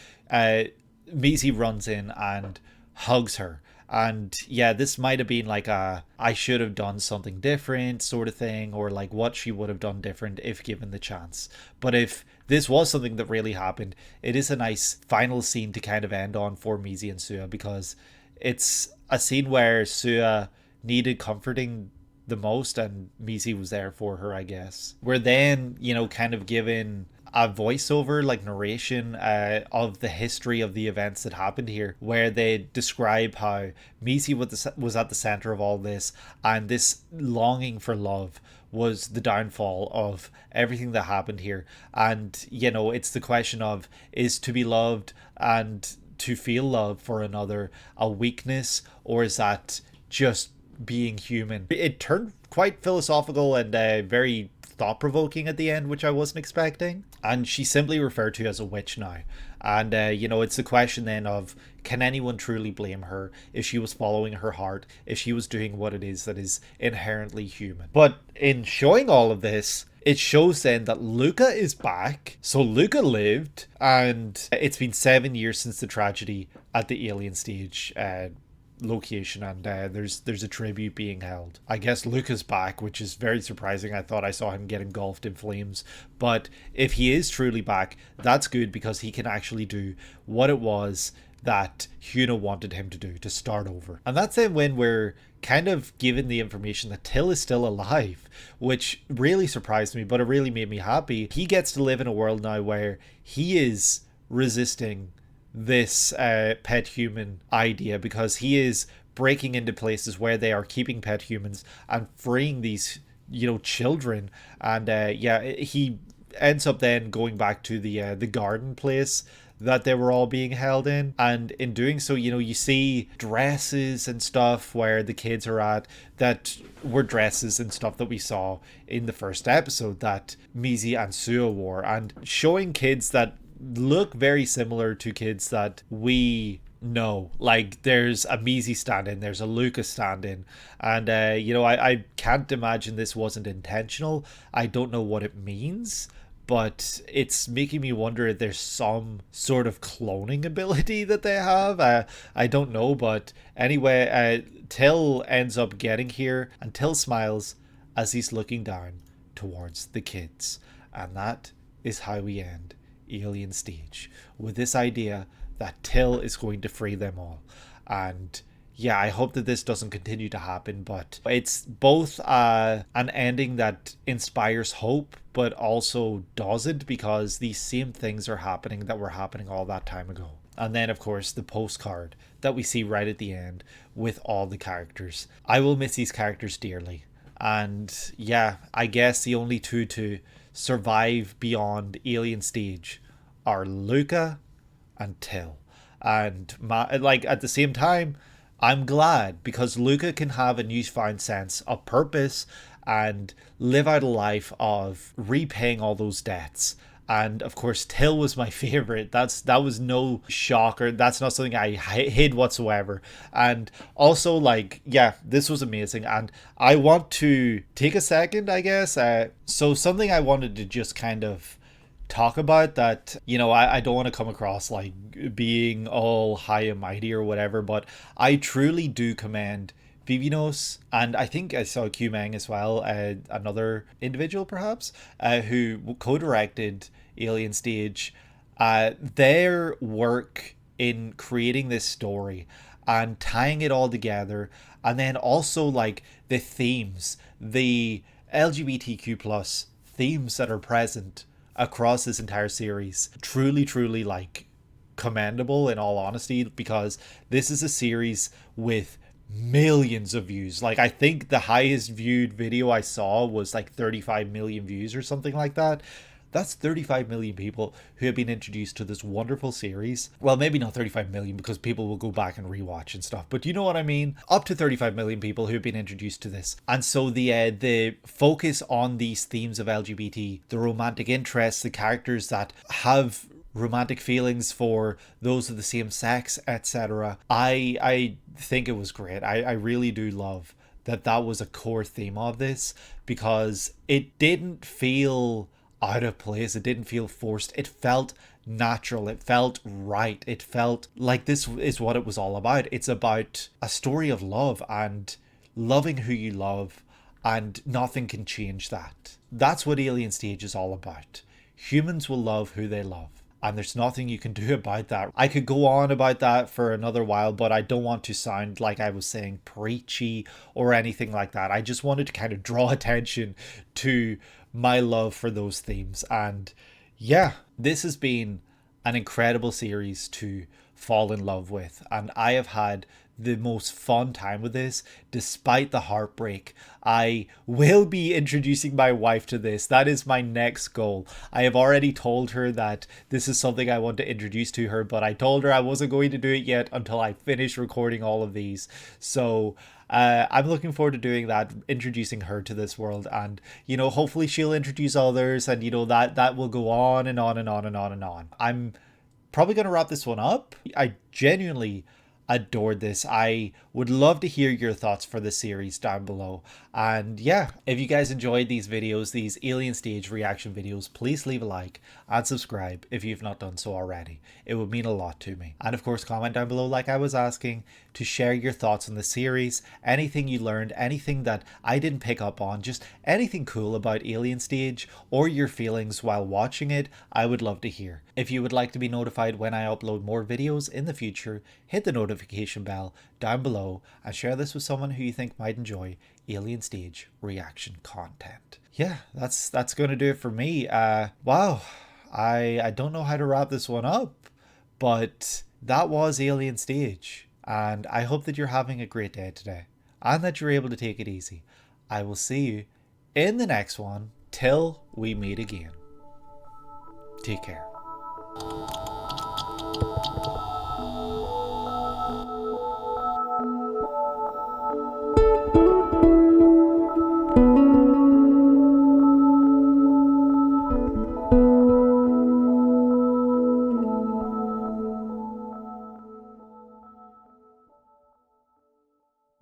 Maisie runs in and hugs her. And yeah, this might have been like a I should have done something different sort of thing, or like what she would have done different if given the chance. But if this was something that really happened, it is a nice final scene to kind of end on for Maisie and Sue, because it's a scene where Sue needed comforting the most, and Maisie was there for her, I guess. We're then, kind of given a voiceover, like narration of the history of the events that happened here, where they describe how Maisie was at the center of all this, and this longing for love was the downfall of everything that happened here. And it's the question of, is to be loved and to feel love for another a weakness, or is that just being human? It turned quite philosophical and very thought-provoking at the end, which I wasn't expecting. And she's simply referred to as a witch now. And it's the question then of, can anyone truly blame her if she was following her heart, if she was doing what it is that is inherently human? But in showing all of this, it shows then that Luca is back. So Luca lived, and it's been 7 years since the tragedy at the alien stage location, and there's a tribute being held. I guess Luca's back, which is very surprising. I thought I saw him get engulfed in flames, but if he is truly back, that's good, because he can actually do what it was that Huna wanted him to do, to start over. And that's then when we're kind of given the information that Till is still alive, which really surprised me, but it really made me happy. He gets to live in a world now where he is resisting this pet human idea, because he is breaking into places where they are keeping pet humans and freeing these children. And he ends up then going back to the garden place that they were all being held in, and in doing so, you see dresses and stuff where the kids are at, that were dresses and stuff that we saw in the first episode that Maisie and Sue wore, and showing kids that look very similar to kids that we know. Like, there's a Maisie stand-in, there's a Luca stand-in, and I can't imagine this wasn't intentional. I don't know what it means, but it's making me wonder if there's some sort of cloning ability that they have. I don't know, but anyway, Till ends up getting here, and Till smiles as he's looking down towards the kids, and that is how we end Alien Stage, with this idea that Till is going to free them all. And yeah, I hope that this doesn't continue to happen, but it's both an ending that inspires hope, but also doesn't, because these same things are happening that were happening all that time ago. And then, of course, the postcard that we see right at the end with all the characters. I will miss these characters dearly. And yeah, I guess the only two to survive beyond Alien Stage are Luca and Till. And at the same time, I'm glad, because Luca can have a newfound sense of purpose and live out a life of repaying all those debts. And of course, Till was my favorite. That was no shocker. That's not something I hid whatsoever. And also, like, yeah, this was amazing. And I want to take a second, I guess. So something I wanted to just kind of talk about that, you know, I don't want to come across like being all high and mighty or whatever, but I truly do commend Vivinos, and I think I saw Q-Meng as well, another individual perhaps, who co-directed Alien Stage, their work in creating this story and tying it all together, and then also like the themes, the LGBTQ plus themes that are present across this entire series. Truly like commendable, in all honesty, because this is a series with millions of views. Like, I think the highest viewed video I saw was like 35 million views or something like that. That's 35 million people who have been introduced to this wonderful series. Well, maybe not 35 million, because people will go back and rewatch and stuff, but you know what I mean? Up to 35 million people who have been introduced to this. And so the focus on these themes of LGBT, the romantic interests, the characters that have romantic feelings for those of the same sex, etc. I think it was great. I really do love that was a core theme of this, because it didn't feel out of place. It didn't feel forced. It felt natural. It felt right. It felt like this is what it was all about. It's about a story of love and loving who you love, and nothing can change that. That's what Alien Stage is all about. Humans will love who they love, and there's nothing you can do about that. I could go on about that for another while, but I don't want to sound like I was saying preachy or anything like that. I just wanted to kind of draw attention to my love for those themes. And yeah, this has been an incredible series to fall in love with, and I have had the most fun time with this, despite the heartbreak. I will be introducing my wife to this. That is my next goal. I have already told her that this is something I want to introduce to her, but I told her I wasn't going to do it yet until I finish recording all of these. So I'm looking forward to doing that, introducing her to this world, and, you know, hopefully she'll introduce others, and, you know, that will go on and on and on and on and on. I'm probably going to wrap this one up. I genuinely adored this. I would love to hear your thoughts for the series down below. And yeah, if you guys enjoyed these videos, these Alien Stage reaction videos, please leave a like and subscribe if you've not done so already. It would mean a lot to me. And of course, comment down below, like I was asking, to share your thoughts on the series, anything you learned, anything that I didn't pick up on, just anything cool about Alien Stage, or your feelings while watching it. I would love to hear. If you would like to be notified when I upload more videos in the future, hit the notification bell down below and share this with someone who you think might enjoy Alien Stage reaction content. Yeah, that's going to do it for me. Wow, I don't know how to wrap this one up, but that was Alien Stage, and I hope that you're having a great day today and that you're able to take it easy. I will see you in the next one. Till we meet again. Take care.